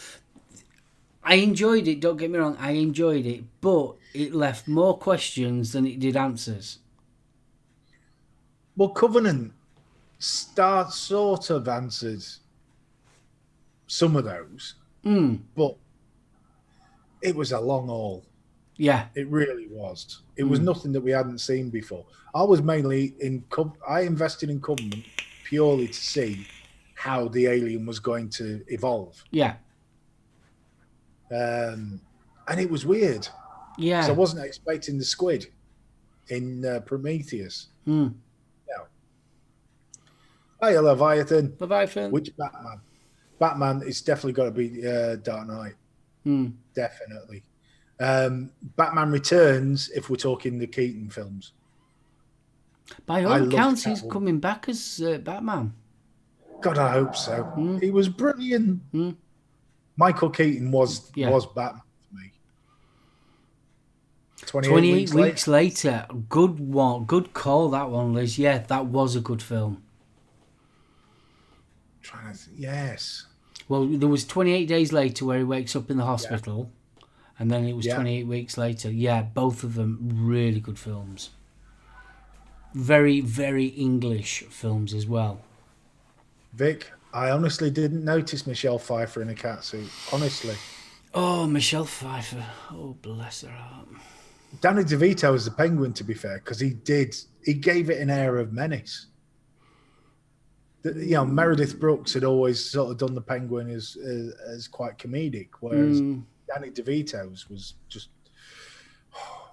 I enjoyed it, don't get me wrong, I enjoyed it, but it left more questions than it did answers. Well, Covenant sort of answered some of those, but it was a long haul. Yeah. It really was. It was nothing that we hadn't seen before. I was mainly I invested in Covenant purely to see how the alien was going to evolve. Yeah. And it was weird. Yeah. So I wasn't expecting the squid in Prometheus. Mm. No. Hey, Leviathan. Leviathan. Which Batman? Batman is definitely got to be Dark Knight. Mm. Definitely. Batman Returns, if we're talking the Keaton films. By all I loved accounts, he's Catwoman. coming back as Batman. God, I hope so. He was brilliant. Michael Keaton was Batman for me. 28 weeks later. Good one. Good call, that one, Liz. Yeah, that was a good film. Yes. Well, there was 28 days later where he wakes up in the hospital, and then it was 28 weeks later. Yeah, both of them really good films. Very, very English films as well. Vic, I honestly didn't notice Michelle Pfeiffer in a catsuit. Honestly. Oh, Michelle Pfeiffer. Oh, bless her heart. Danny DeVito was the Penguin, to be fair, because he gave it an air of menace. Meredith Brooks had always sort of done the Penguin as quite comedic, whereas Danny DeVito's was just.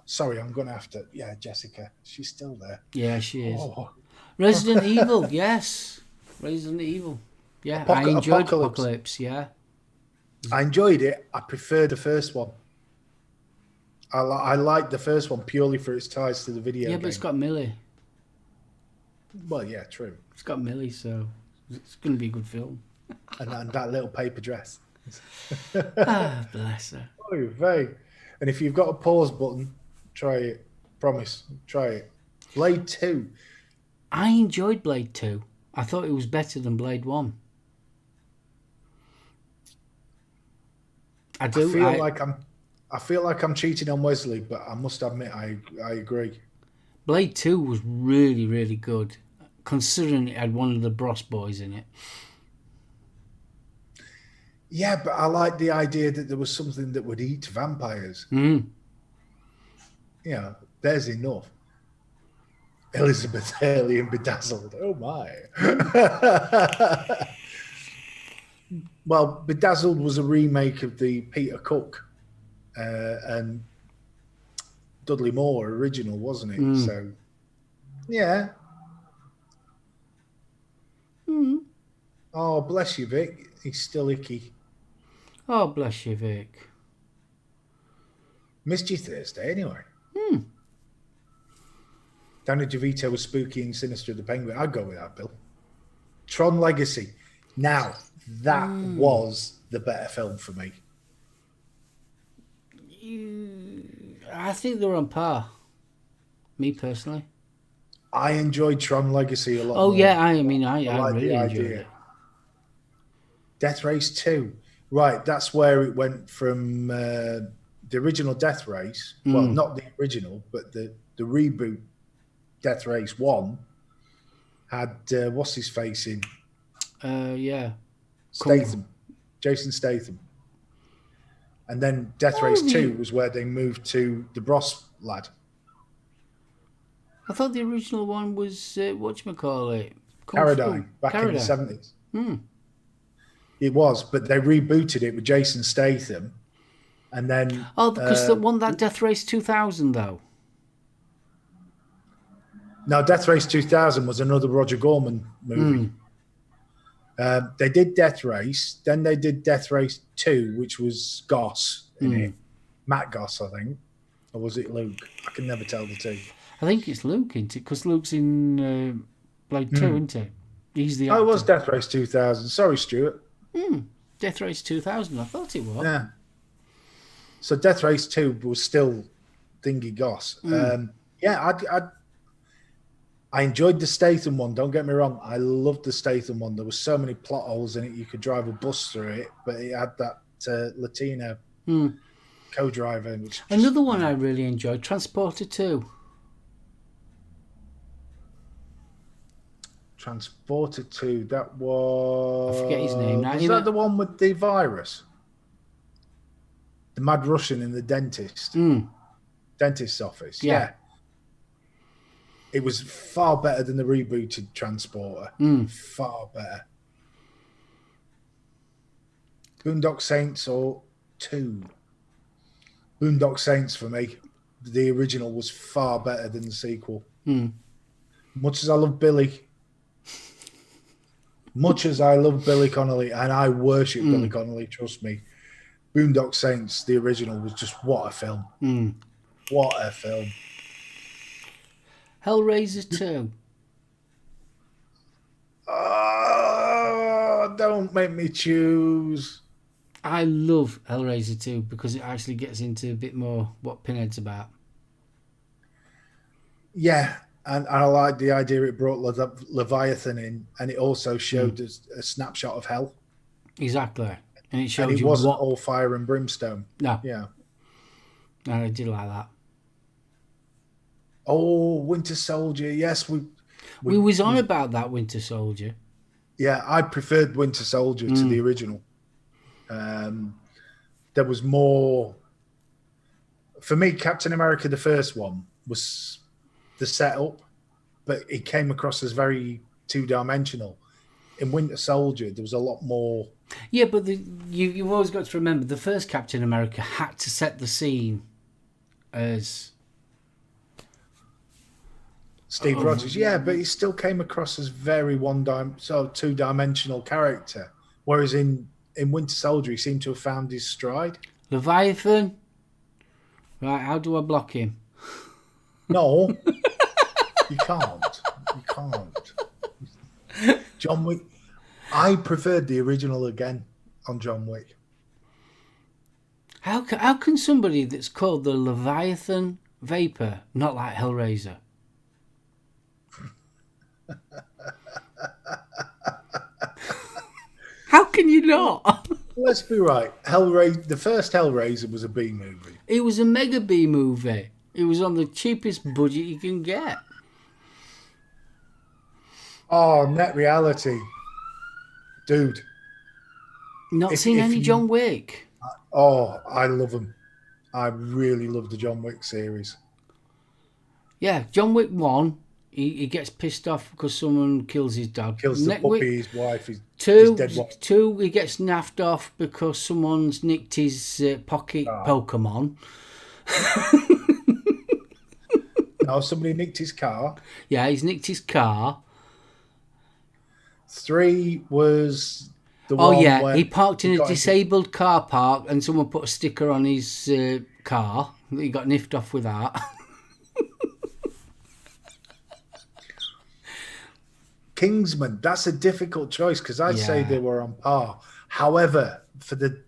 Sorry, I'm going to have to. Yeah, Jessica, she's still there. Yeah, she is. Oh. Resident Evil, yes. Resident Evil. Yeah, I enjoyed Apocalypse, yeah. I enjoyed it. I prefer the first one. I like the first one purely for its ties to the video game. But it's got Millie. Well, yeah, true. It's got Millie, so it's going to be a good film. and that little paper dress. Bless her. Oh, very. And if you've got a pause button, try it. Promise, try it. Blade 2. I enjoyed Blade 2. I thought it was better than Blade 1. I feel like I'm cheating on Wesley, but I must admit I agree. Blade 2 was really, really good, considering it had one of the Bros boys in it. Yeah, but I like the idea that there was something that would eat vampires. Yeah, there's enough. Elizabeth Hurley and Bedazzled. Oh, my. Well, Bedazzled was a remake of the Peter Cook and Dudley Moore original, wasn't it? So, yeah. Oh, bless you, Vic. He's still icky. Oh, bless you, Vic. Missed you Thursday, anyway. Danny DeVito was spooky and sinister the Penguin. I'd go with that, Bill. Tron Legacy. Now, that was the better film for me. I think they're on par. Me personally. I enjoyed Tron Legacy a lot more. Oh, yeah, I really enjoyed it. Death Race 2. Right, that's where it went from the original Death Race. Well, not the original, but the reboot Death Race 1 had, what's his face in? Yeah. Statham. Jason Statham. And then Death Race 2 was where they moved to the Bros lad. I thought the original one was, whatchamacallit? Paradigm, back in the 70s. It was, but they rebooted it with Jason Statham. And then... Oh, because that won that Death Race 2000, though. No, Death Race 2000 was another Roger Corman movie. They did Death Race, then they did Death Race 2, which was Goss in it. Matt Goss, I think. Or was it Luke? I can never tell the two. I think it's Luke, isn't it? Because Luke's in Blade 2, isn't he? He's the actor. Oh, it was Death Race 2000. Sorry, Stuart. Death Race 2000, I thought it was. Yeah. So Death Race 2 was still Thingy Goss. I enjoyed the Statham one, don't get me wrong. I loved the Statham one. There were so many plot holes in it. You could drive a bus through it, but it had that Latino co-driver. Another one I really enjoyed, Transporter 2. Transporter 2, that was... I forget his name now. Was that the one with the virus? The mad Russian in the dentist's office. Yeah. It was far better than the rebooted Transporter. Far better. Boondock Saints or 2. Boondock Saints for me. The original was far better than the sequel. Much as I love Billy, Connolly, and I worship Billy Connolly, trust me, Boondock Saints, the original, was just what a film. What a film. Hellraiser 2. Oh, don't make me choose. I love Hellraiser 2 because it actually gets into a bit more what Pinhead's about. Yeah, and I like the idea it brought Leviathan in, and it also showed us a snapshot of hell. Exactly. And it showed And it you wasn't what... all fire and brimstone. No. Yeah. No, I did like that. Oh, Winter Soldier. Yes, We was on about that Winter Soldier. Yeah, I preferred Winter Soldier to the original. There was more. For me, Captain America, the first one, was the setup, but it came across as very two-dimensional. In Winter Soldier, there was a lot more. Yeah, but you've always got to remember the first Captain America had to set the scene as Steve Rogers, yeah, but he still came across as very two-dimensional character. Whereas in Winter Soldier, he seemed to have found his stride. Leviathan. Right, how do I block him? No, you can't. You can't. John Wick. I preferred the original again on John Wick. How can somebody that's called the Leviathan Vapor not like Hellraiser? How can you not? Let's be right. The first Hellraiser was a B movie. It was a mega B movie. It was on the cheapest budget you can get. Oh, Net Reality. Dude. Not seen any John Wick. Oh, I love them. I really love the John Wick series. Yeah, John Wick 1, he gets pissed off because someone kills his dog. Kills the puppy, his wife, his dead wife. 2, he gets naffed off because someone's nicked his pocket Pokemon. No, somebody nicked his car. Yeah, he's nicked his car. 3 was the one. Oh yeah, where he parked in a disabled car park and someone put a sticker on his car. He got niffed off with that. Kingsman, that's a difficult choice because I'd say they were on par. However, for the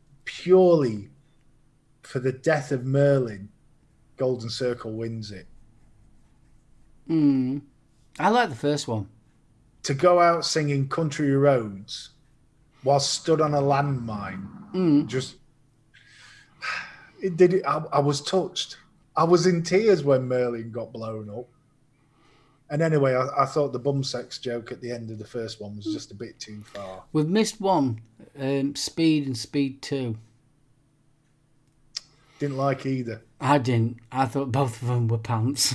death of Merlin, Golden Circle wins it. I like the first one. To go out singing Country Roads while stood on a landmine, just it did it. I was touched. I was in tears when Merlin got blown up. And anyway, I thought the bum sex joke at the end of the first one was just a bit too far. We've missed one, Speed and Speed 2. Didn't like either. I didn't. I thought both of them were pants.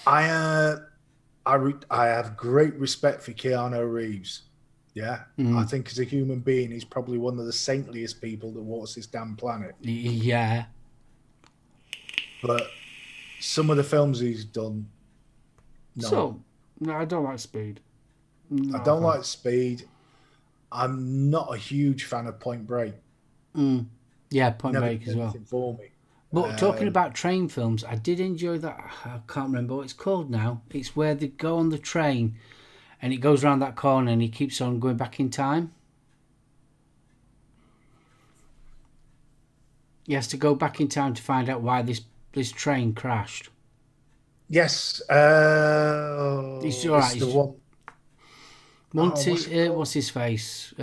I have great respect for Keanu Reeves. Yeah, I think as a human being, he's probably one of the saintliest people that walks this damn planet. Yeah. But some of the films he's done, no. So, no, I don't like Speed. I don't like Speed. I'm not a huge fan of Point Break. Yeah, Point Break as well. For me. But talking about train films, I did enjoy that. I can't remember what it's called now. It's where they go on the train and it goes around that corner and he keeps on going back in time. He has to go back in time to find out why this train crashed. Yes. It's all right. The one. What's his face?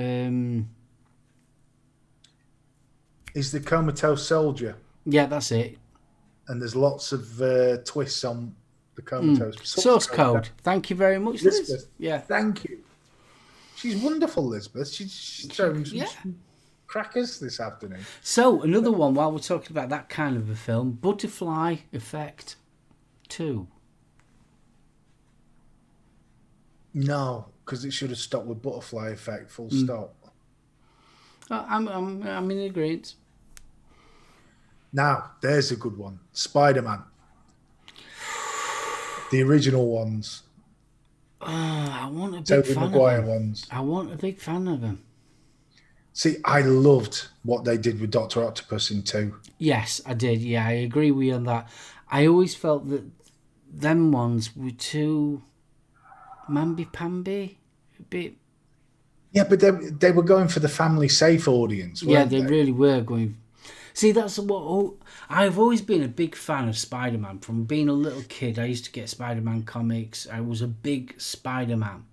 He's the comatose soldier. Yeah, that's it. And there's lots of twists on the comatose. Source code. Thank you very much, Liz. Yeah. Thank you. She's wonderful, Elizabeth. She's throwing some crackers this afternoon. So, another one, while we're talking about that kind of a film, Butterfly Effect 2. No, because it should have stopped with Butterfly Effect, full stop. I'm in agreement. Now, there's a good one. Spider-Man. The original ones. I want a big Tobey fan of Maguire him. ones. I want a big fan of him. See, I loved what they did with Dr. Octopus in 2. Yes, I did. Yeah, I agree with you on that. I always felt that them ones were too mamby-pamby. A bit. Yeah, but they were going for the family-safe audience, Yeah, weren't they they? really were going. See, that's what. I've always been a big fan of Spider-Man. From being a little kid, I used to get Spider-Man comics. I was a big Spider-Man.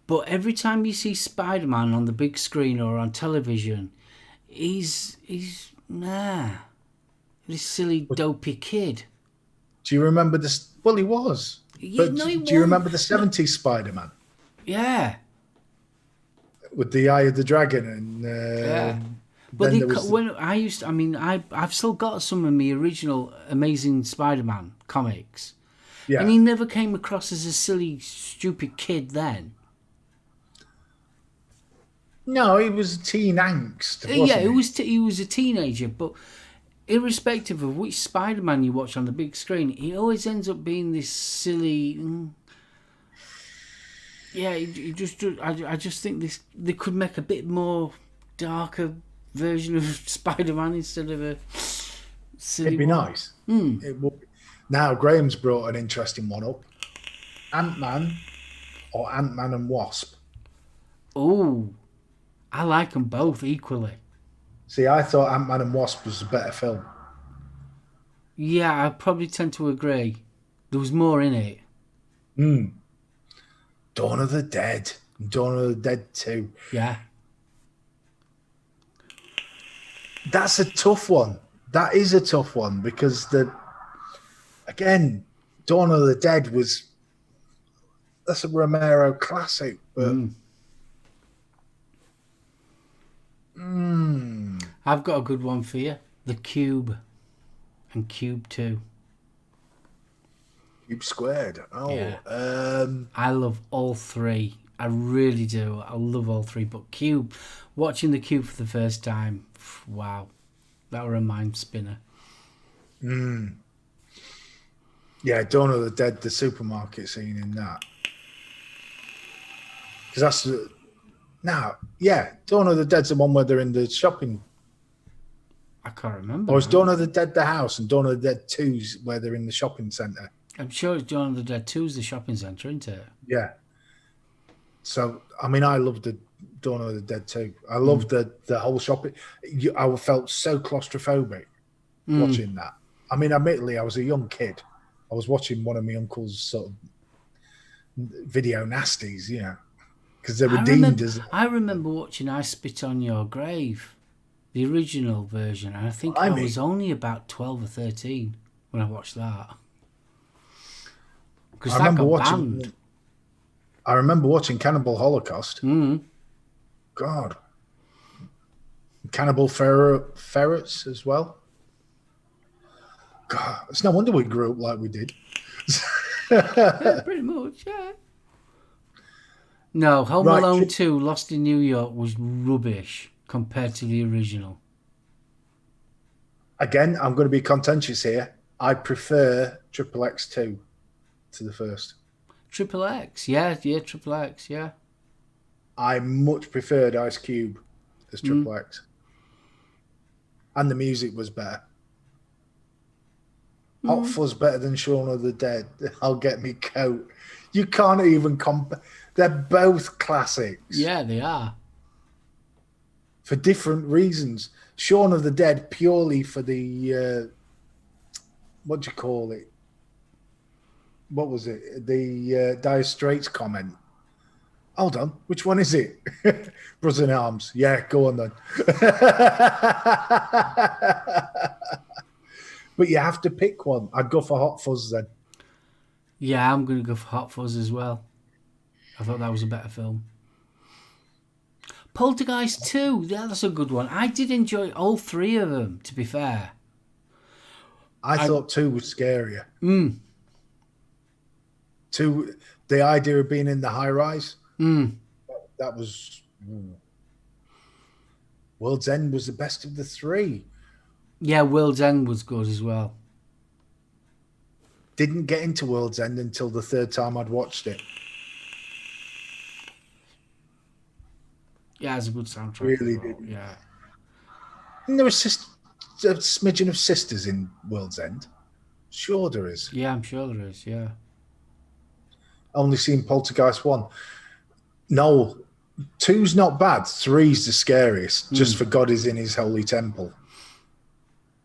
But every time you see Spider-Man on the big screen or on television, he's this silly dopey kid. Do you remember this? Well, he was. Yeah, But no, he do you won't. remember the 70s Spider-Man Yeah, with the Eye of the Dragon? And yeah. But then there was when I used, I mean, I've still got some of the original Amazing Spider-Man comics, yeah. and he never came across as a silly, stupid kid then. No, he was teen angst, wasn't Yeah, he? he was a teenager, but irrespective of which Spider-Man you watch on the big screen, he always ends up being this silly. Yeah, I just think they could make a bit more darker version of Spider-Man instead of a silly It'd be one. nice. It would be. Now, Graham's brought an interesting one up. Ant-Man or Ant-Man and Wasp? Oh, I like them both equally. See, I thought Ant-Man and Wasp was a better film. Yeah, I probably tend to agree. There was more in it. Dawn of the Dead. Dawn of the Dead 2. Yeah. That's a tough one. That is a tough one because again, Dawn of the Dead that's a Romero classic, but I've got a good one for you. The Cube and Cube 2. Cube Squared. Oh, Yeah. I love all three. I really do. I love all three. But Cube, watching the Cube for the first time, wow. That were a mind spinner. yeah, Dawn of the Dead, the supermarket scene in that. Because that's Dawn of the Dead's the one where they're in the shopping. I can't remember. Or is Dawn of the Dead the house and Dawn of the Dead 2's where they're in the shopping centre? I'm sure it's Dawn of the Dead 2's the shopping centre, isn't it? Yeah. So, I mean, I loved the Dawn of the Dead 2. I loved the whole shopping. I felt so claustrophobic watching that. I mean, admittedly, I was a young kid. I was watching one of my uncle's sort of video nasties, because they were deemed as... I remember watching I Spit on Your Grave, the original version, and I think I was only about 12 or 13 when I watched that. Because that got banned. I remember watching Cannibal Holocaust. God. Cannibal Ferrets as well. God, it's no wonder we grew up like we did. Yeah, pretty much, yeah. No, Home Alone 2, Lost in New York, was rubbish compared to the original. Again, I'm going to be contentious here. I prefer Triple X 2 to the first. Triple X, yeah, Triple X, yeah. I much preferred Ice Cube as Triple X. And the music was better. Hot Fuzz better than Shaun of the Dead. I'll get me coat. You can't even compare. They're both classics. Yeah, they are. For different reasons. Shaun of the Dead purely for the, what do you call it? What was it? The Dire Straits comment. Hold on, which one is it? Brothers in Arms. Yeah, go on then. But you have to pick one. I'd go for Hot Fuzz then. Yeah, I'm going to go for Hot Fuzz as well. I thought that was a better film. Poltergeist 2, that's a good one. I did enjoy all three of them, to be fair. I thought 2 was scarier. 2, the idea of being in the high rise, that was... World's End was the best of the three. Yeah, World's End was good as well. Didn't get into World's End until the third time I'd watched it. Yeah, it's a good soundtrack Really as well. didn't. Yeah. And there was a smidgen of sisters in World's End. Sure there is. Yeah, I'm sure there is, yeah. Only seen Poltergeist 1. No, 2's not bad. 3's the scariest, just for God is in his holy temple.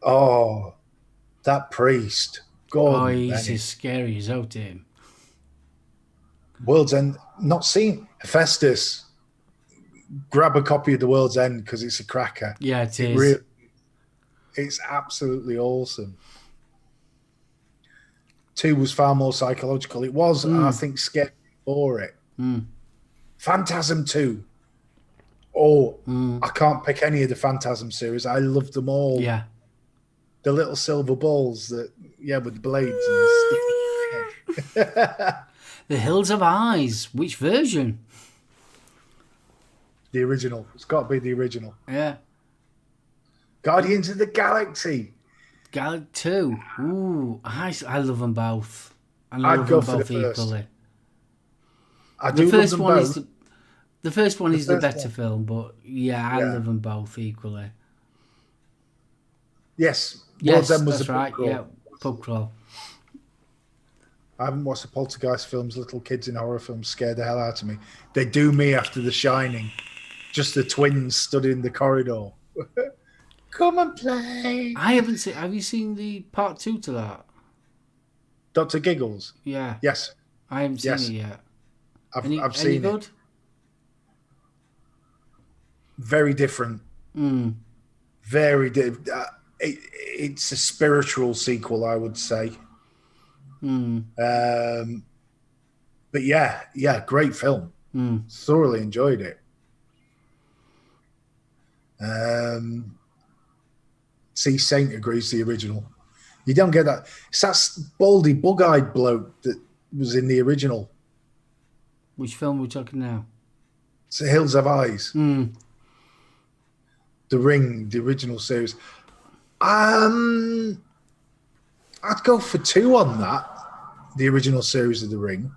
Oh, that priest. Gordon he's Bennett. as scary as out him. World's End, not seen. Hephaestus. Grab a copy of the World's End because it's a cracker. Yeah, it is. It's absolutely awesome. 2 was far more psychological. It was, I think, scary for it. Phantasm 2. Oh, I can't pick any of the Phantasm series. I love them all. Yeah. The little silver balls that, with the blades and the sticky. The Hills of Eyes. Which version? The original. It's got to be the original. Yeah. Guardians of the Galaxy. Galaxy 2. Ooh, I love them both. And I'd love go them for the both first. equally. I do love them both. The first one is the first better one. film, but I love them both equally. Yes. Yes, World's End was that's the right. pub crawl. Yeah, pub crawl. I haven't watched the Poltergeist films. Little kids in horror films scared the hell out of me. They do me after The Shining. Just the twins stood in the corridor. Come and play. I haven't seen. Have you seen the part 2 to that? Dr. Giggles. Yeah. Yes. I haven't seen Yes. it yet. I've Any seen good? it. Very different. Very different. It's a spiritual sequel, I would say. But great film. Thoroughly enjoyed it. See, Saint agrees the original. You don't get that. It's that baldy, bug-eyed bloke that was in the original. Which film are we talking now? It's The Hills of Eyes. The Ring, the original series. I'd go for 2 on that. The original series of The Ring.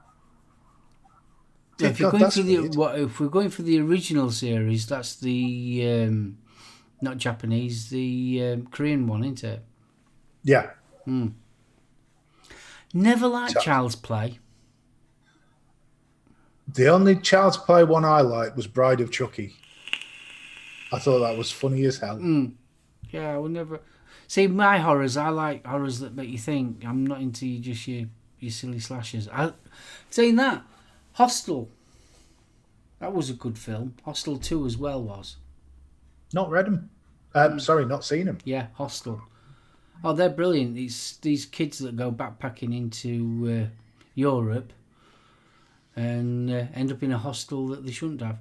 Yeah, if we're going for the original series, that's the not Japanese, the Korean one, isn't it? Yeah. Never liked Child's Play. The only Child's Play one I liked was Bride of Chucky. I thought that was funny as hell. Yeah, I would never... See, my horrors, I like horrors that make you think. I'm not into just your silly slashers. Saying that, Hostel. That was a good film. Hostel 2 as well was. Not read them. Sorry, not seen them. Yeah, Hostel. Oh, they're brilliant. It's these kids that go backpacking into Europe and end up in a hostel that they shouldn't have.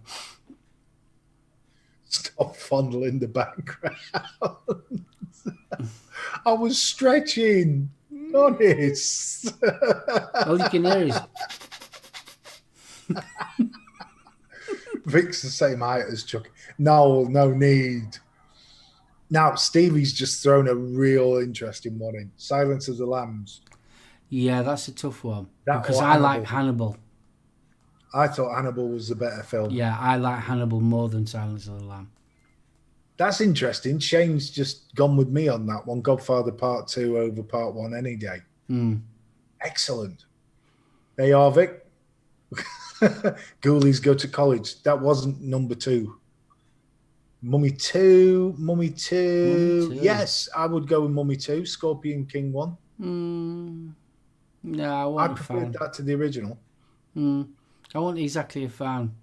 Stop fondling the background. I was stretching. Honest. All you can hear is... Vic's the same height as Chuck. No need. Now, Stevie's just thrown a real interesting one in. Silence of the Lambs. Yeah, that's a tough one. That Because or I like Hannibal. Hannibal. I thought Hannibal was the better film. Yeah, I like Hannibal more than Silence of the Lamb. That's interesting. Shane's just gone with me on that one. Godfather Part 2 over Part 1 any day. Excellent. Hey, Vic. Ghoulies Go to College. That wasn't number 2. Mummy 2. Mummy 2. Yes, I would go with Mummy 2. Scorpion King 1. No, I I wasn't a preferred fan. that to the original. I wasn't exactly a fan.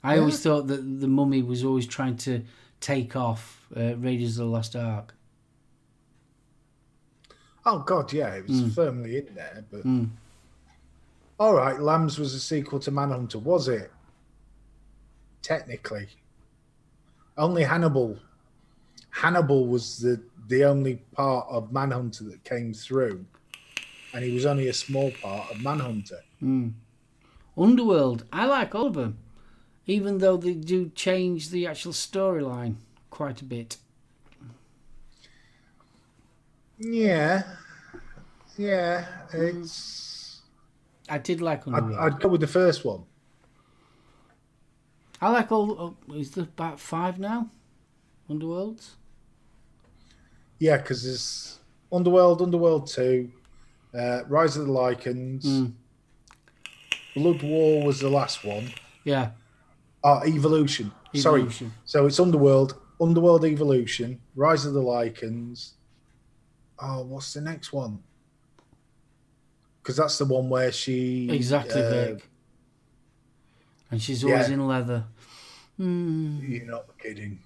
I always thought that the Mummy was always trying to take off Raiders of the Lost Ark. Oh, God, yeah. It was firmly in there. But all right, Lambs was a sequel to Manhunter, was it? Technically. Only Hannibal. Hannibal was the only part of Manhunter that came through. And he was only a small part of Manhunter. Underworld, I like all of them. even though they do change the actual storyline quite a bit. Yeah. It's. I did like Underworld. I'd go with the first one. I like all. Is there about 5 now? Underworlds? Yeah, because there's Underworld 2, Rise of the Lycans, Blood War was the last one. Yeah. Evolution. Sorry. So it's Underworld Evolution, Rise of the Lycans. Oh, what's the next one? Because that's the one where she... Exactly, Vic. And she's always in leather. You're not kidding.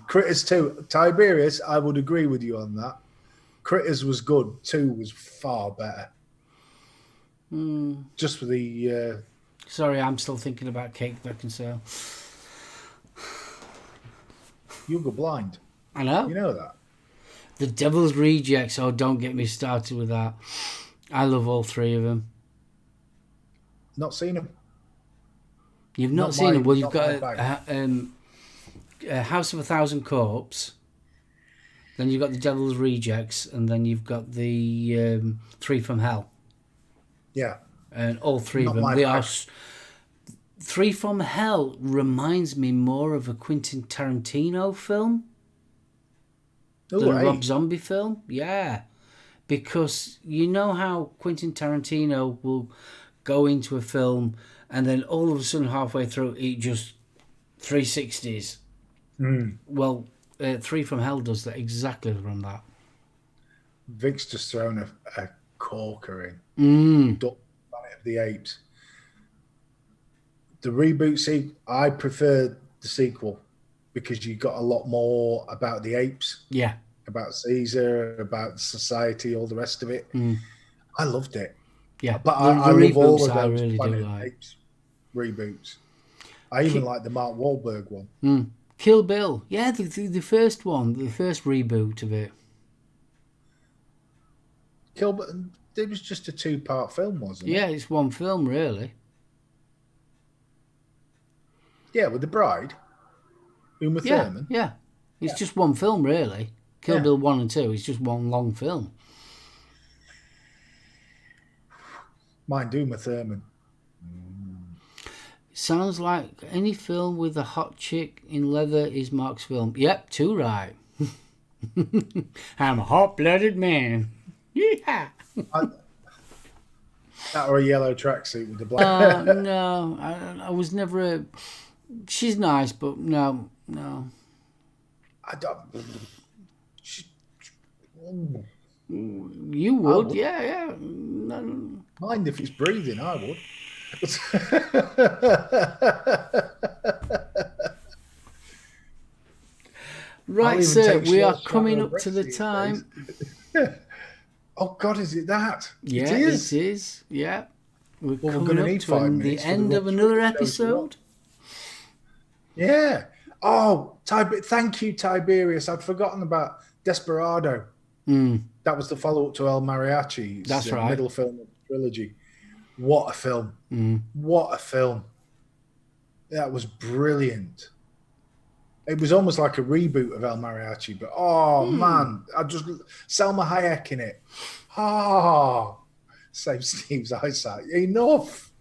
Critters 2. Tiberius, I would agree with you on that. Critters was good. 2 was far better. Just for the... Sorry, I'm still thinking about Cake Beckinsale. You go blind. I know. You know that. The Devil's Rejects. Oh, don't get me started with that. I love all 3 of them. Not seen them. You've not seen them? Well, you've got a House of 1,000 Corpse. Then you've got the Devil's Rejects, and then you've got the 3 from Hell. Yeah. And all 3 of them. They are. 3 from Hell reminds me more of a Quentin Tarantino film than a Rob Zombie film. Yeah. Because you know how Quentin Tarantino will go into a film and then all of a sudden halfway through it just 360s. Well, 3 from Hell does that exactly from that. Vic's just thrown a corker in. Planet of the Apes. The reboot I prefer the sequel because you got a lot more about the apes. Yeah. About Caesar, about society, all the rest of it. I loved it. Yeah. But I love all of those really Planet of the Apes reboots. I even like the Mark Wahlberg one. Kill Bill. Yeah, the first one, the first reboot of it. Kill Bill, it was just a 2-part film, wasn't it? Yeah, it's one film, really. Yeah, with the bride. Uma Thurman. Yeah. It's just one film, really. Kill Bill 1 and 2 is just one long film. Mind Uma Thurman. Sounds like any film with a hot chick in leather is Mark's film. Yep, too right. I'm a hot-blooded man. Yeah. That or a yellow tracksuit with the black. No, I was never a... She's nice, but no. I don't... You would, yeah. No. Mind if it's breathing, I would. Right, sir, we are coming up to the time. Oh, God, is it that? Yeah, it is. Yeah. We're coming up to the end of another episode. Yeah. Oh, thank you, Tiberius. I'd forgotten about Desperado. That was the follow-up to El Mariachi. That's right. Middle film of the trilogy. What a film. What a film. That was brilliant. It was almost like a reboot of El Mariachi, but man, I just Selma Hayek in it. Save Steve's eyesight. Enough.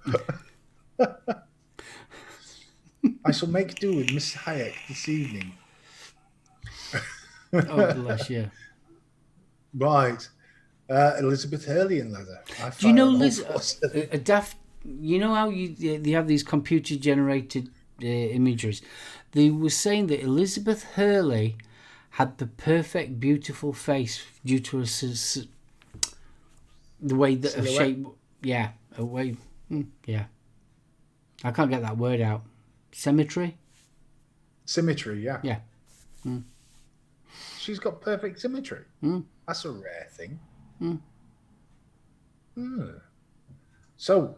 I shall make do with Miss Hayek this evening. Oh, bless you. Right. Elizabeth Hurley in leather. Do you know a daft? You know how you have these computer generated imageries. They were saying that Elizabeth Hurley had the perfect, beautiful face due to the way that her shape. Yeah, a way. Yeah, I can't get that word out. Symmetry. Yeah. Yeah. She's got perfect symmetry. That's a rare thing. So,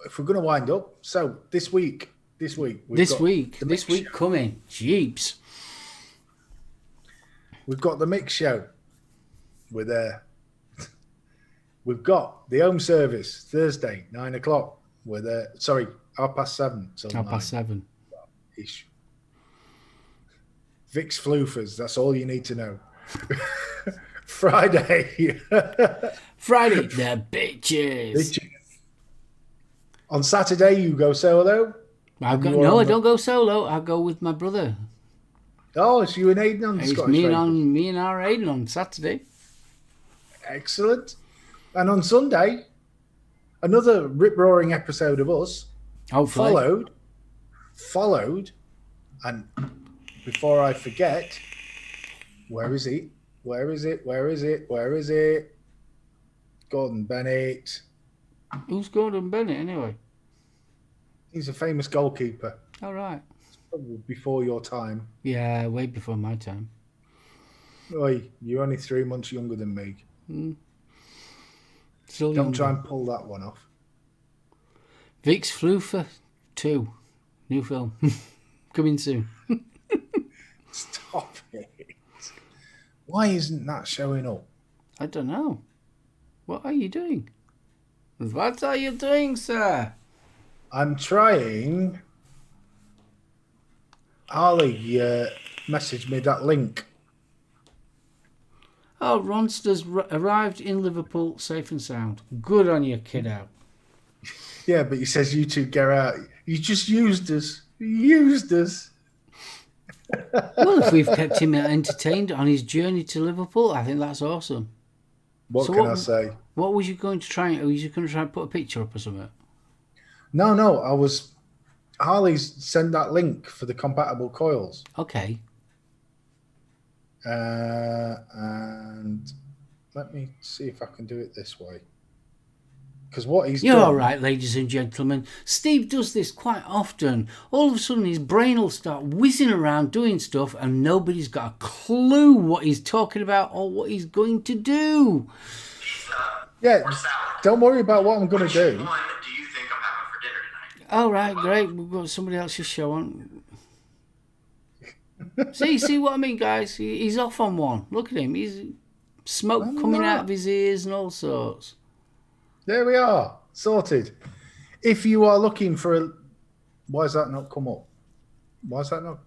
if we're going to wind up, so this week coming, Jeeps. We've got the mix show. We've got the home service Thursday 9:00. We're there. Sorry, 7:30 till 7:30. 9-ish. Vic's floofers. That's all you need to know. Friday. Friday, the bitches. On Saturday, you go solo. I don't go solo. I go with my brother. Oh, it's you and Aidan on It's Scottish me Rangers. and me and our Aidan on Saturday. Excellent. And on Sunday, another rip-roaring episode of us. Hopefully. Followed, and before I forget, where is he? Where is it? Gordon Bennett. Who's Gordon Bennett anyway? He's a famous goalkeeper. All right. Probably before your time. Yeah, way before my time. Oi, you're only 3 months younger than me. Still Don't younger. try and pull that one off. Vic's Floofer 2. New film. Coming soon. Stop it. Why isn't that showing up? I don't know. What are you doing? What are you doing, sir? I'm trying. Harley messaged me that link. Oh, Ronsta's arrived in Liverpool safe and sound. Good on you, kiddo. Yeah, but he says you two get out. You just used us. You used us. Well, if we've kept him entertained on his journey to Liverpool, I think that's awesome. What can I say? What was you going to try? Were you going to try and put a picture up or something? No. I was. Harley's sent that link for the compatible coils. Okay. And let me see if I can do it this way. Because what he's You're done... all right, ladies and gentlemen. Steve does this quite often. All of a sudden, his brain will start whizzing around doing stuff, and nobody's got a clue what he's talking about or what he's going to do. Yeah, don't worry about what I'm going to do. Which one do you think I'm having for dinner tonight? All right, great. We've got somebody else's show on. see what I mean, guys? He's off on one. Look at him. He's smoke coming out of his ears and all sorts. There we are. Sorted. If you are looking for a... Why has that not come up? Why has that not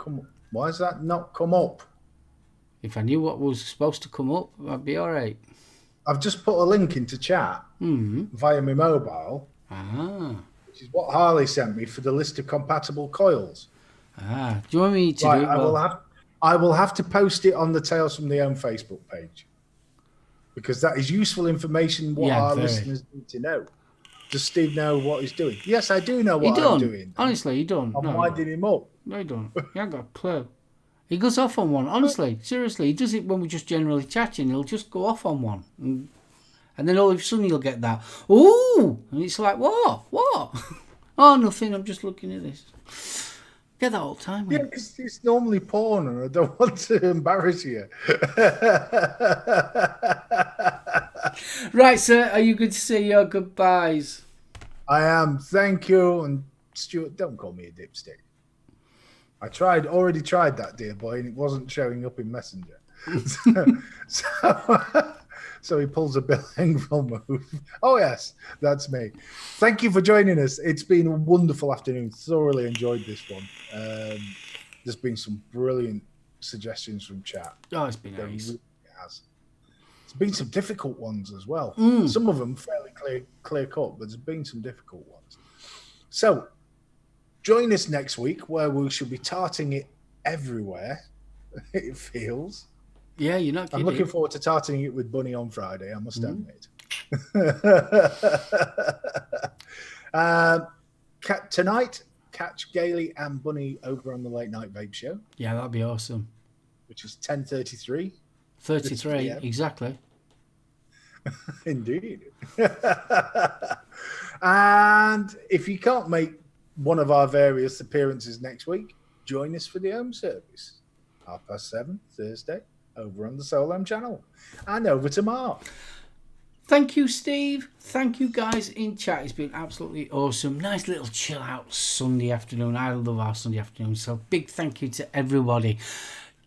come up? If I knew what was supposed to come up, I'd be all right. I've just put a link into chat via my mobile, which is what Harley sent me for the list of compatible coils. Do you want me to do it? I will have to post it on the Tales from the Ohm Facebook page, because that is useful information what our listeners need to know. Does Steve know what he's doing? Yes, I do know what I'm doing. Honestly, he don't. I'm winding him up. No, he don't. He ain't got a clue. He goes off on one. Honestly, seriously, he does it when we're just generally chatting. He'll just go off on one. And then all of a sudden you'll get that, ooh! And it's like, what? Oh, nothing, I'm just looking at this. Get that all the time. Yeah, because it's normally porn and I don't want to embarrass you. Right, sir, are you good to say your goodbyes? I am, thank you. And Stuart, don't call me a dipstick. I already tried that, dear boy, and it wasn't showing up in Messenger. So he pulls a Bill Engvall move. Oh, yes, that's me. Thank you for joining us. It's been a wonderful afternoon. Thoroughly enjoyed this one. There's been some brilliant suggestions from chat. Oh, it's been nice. Really has. There's been some difficult ones as well. Some of them fairly clear cut, but there's been some difficult ones. So join us next week where we shall be tarting it everywhere, it feels. Yeah, you're not kidding. I'm looking forward to tarting it with Bunny on Friday, I must admit. Tonight, catch Gailey and Bunny over on the Late Night Vape Show. Yeah, that'd be awesome. Which is 10:33. 33, exactly. Indeed. And if you can't make one of our various appearances next week, join us for the home service. 7:30 Thursday over on the SoulOhm channel. And over to Mark. Thank you, Steve. Thank you, guys in chat. It's been absolutely awesome. Nice little chill out Sunday afternoon. I love our Sunday afternoon. So big thank you to everybody.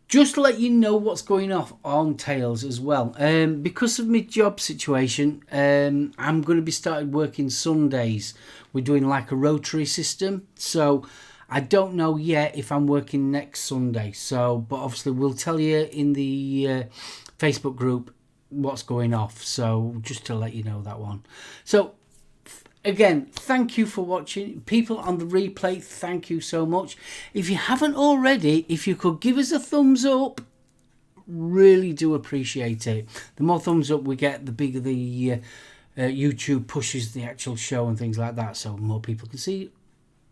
just to let you know what's going off on Tales as well. Because of my job situation, I'm going to be started working Sundays. We're doing like a rotary system. So I don't know yet if I'm working next Sunday. So, but obviously we'll tell you in the Facebook group what's going off. So just to let you know that one. So again, thank you for watching. People on the replay, thank you so much. If you haven't already, if you could give us a thumbs up, really do appreciate it. The more thumbs up we get, the bigger the YouTube pushes the actual show and things like that, so more people can see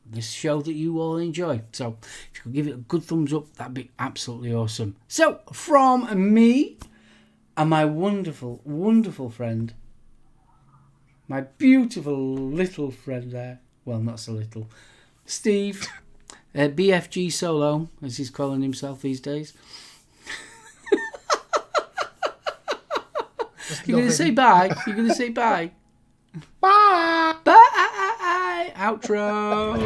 this show that you all enjoy. So if you could give it a good thumbs up, that'd be absolutely awesome. So from me and my wonderful, wonderful friend, my beautiful little friend there, well, not so little, Steve, BFG SoulOhm, as he's calling himself these days. You're going to say bye? You're going to say bye? Bye. Bye. Outro.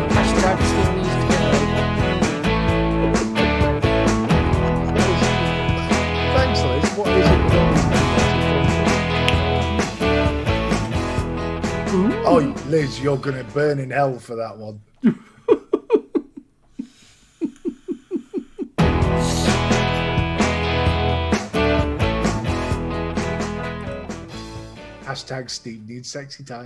Hashtag still needs to get over. Thanks, Liz. What is it? Oh, Liz, you're going to burn in hell for that one. Hashtag Steve needs sexy time.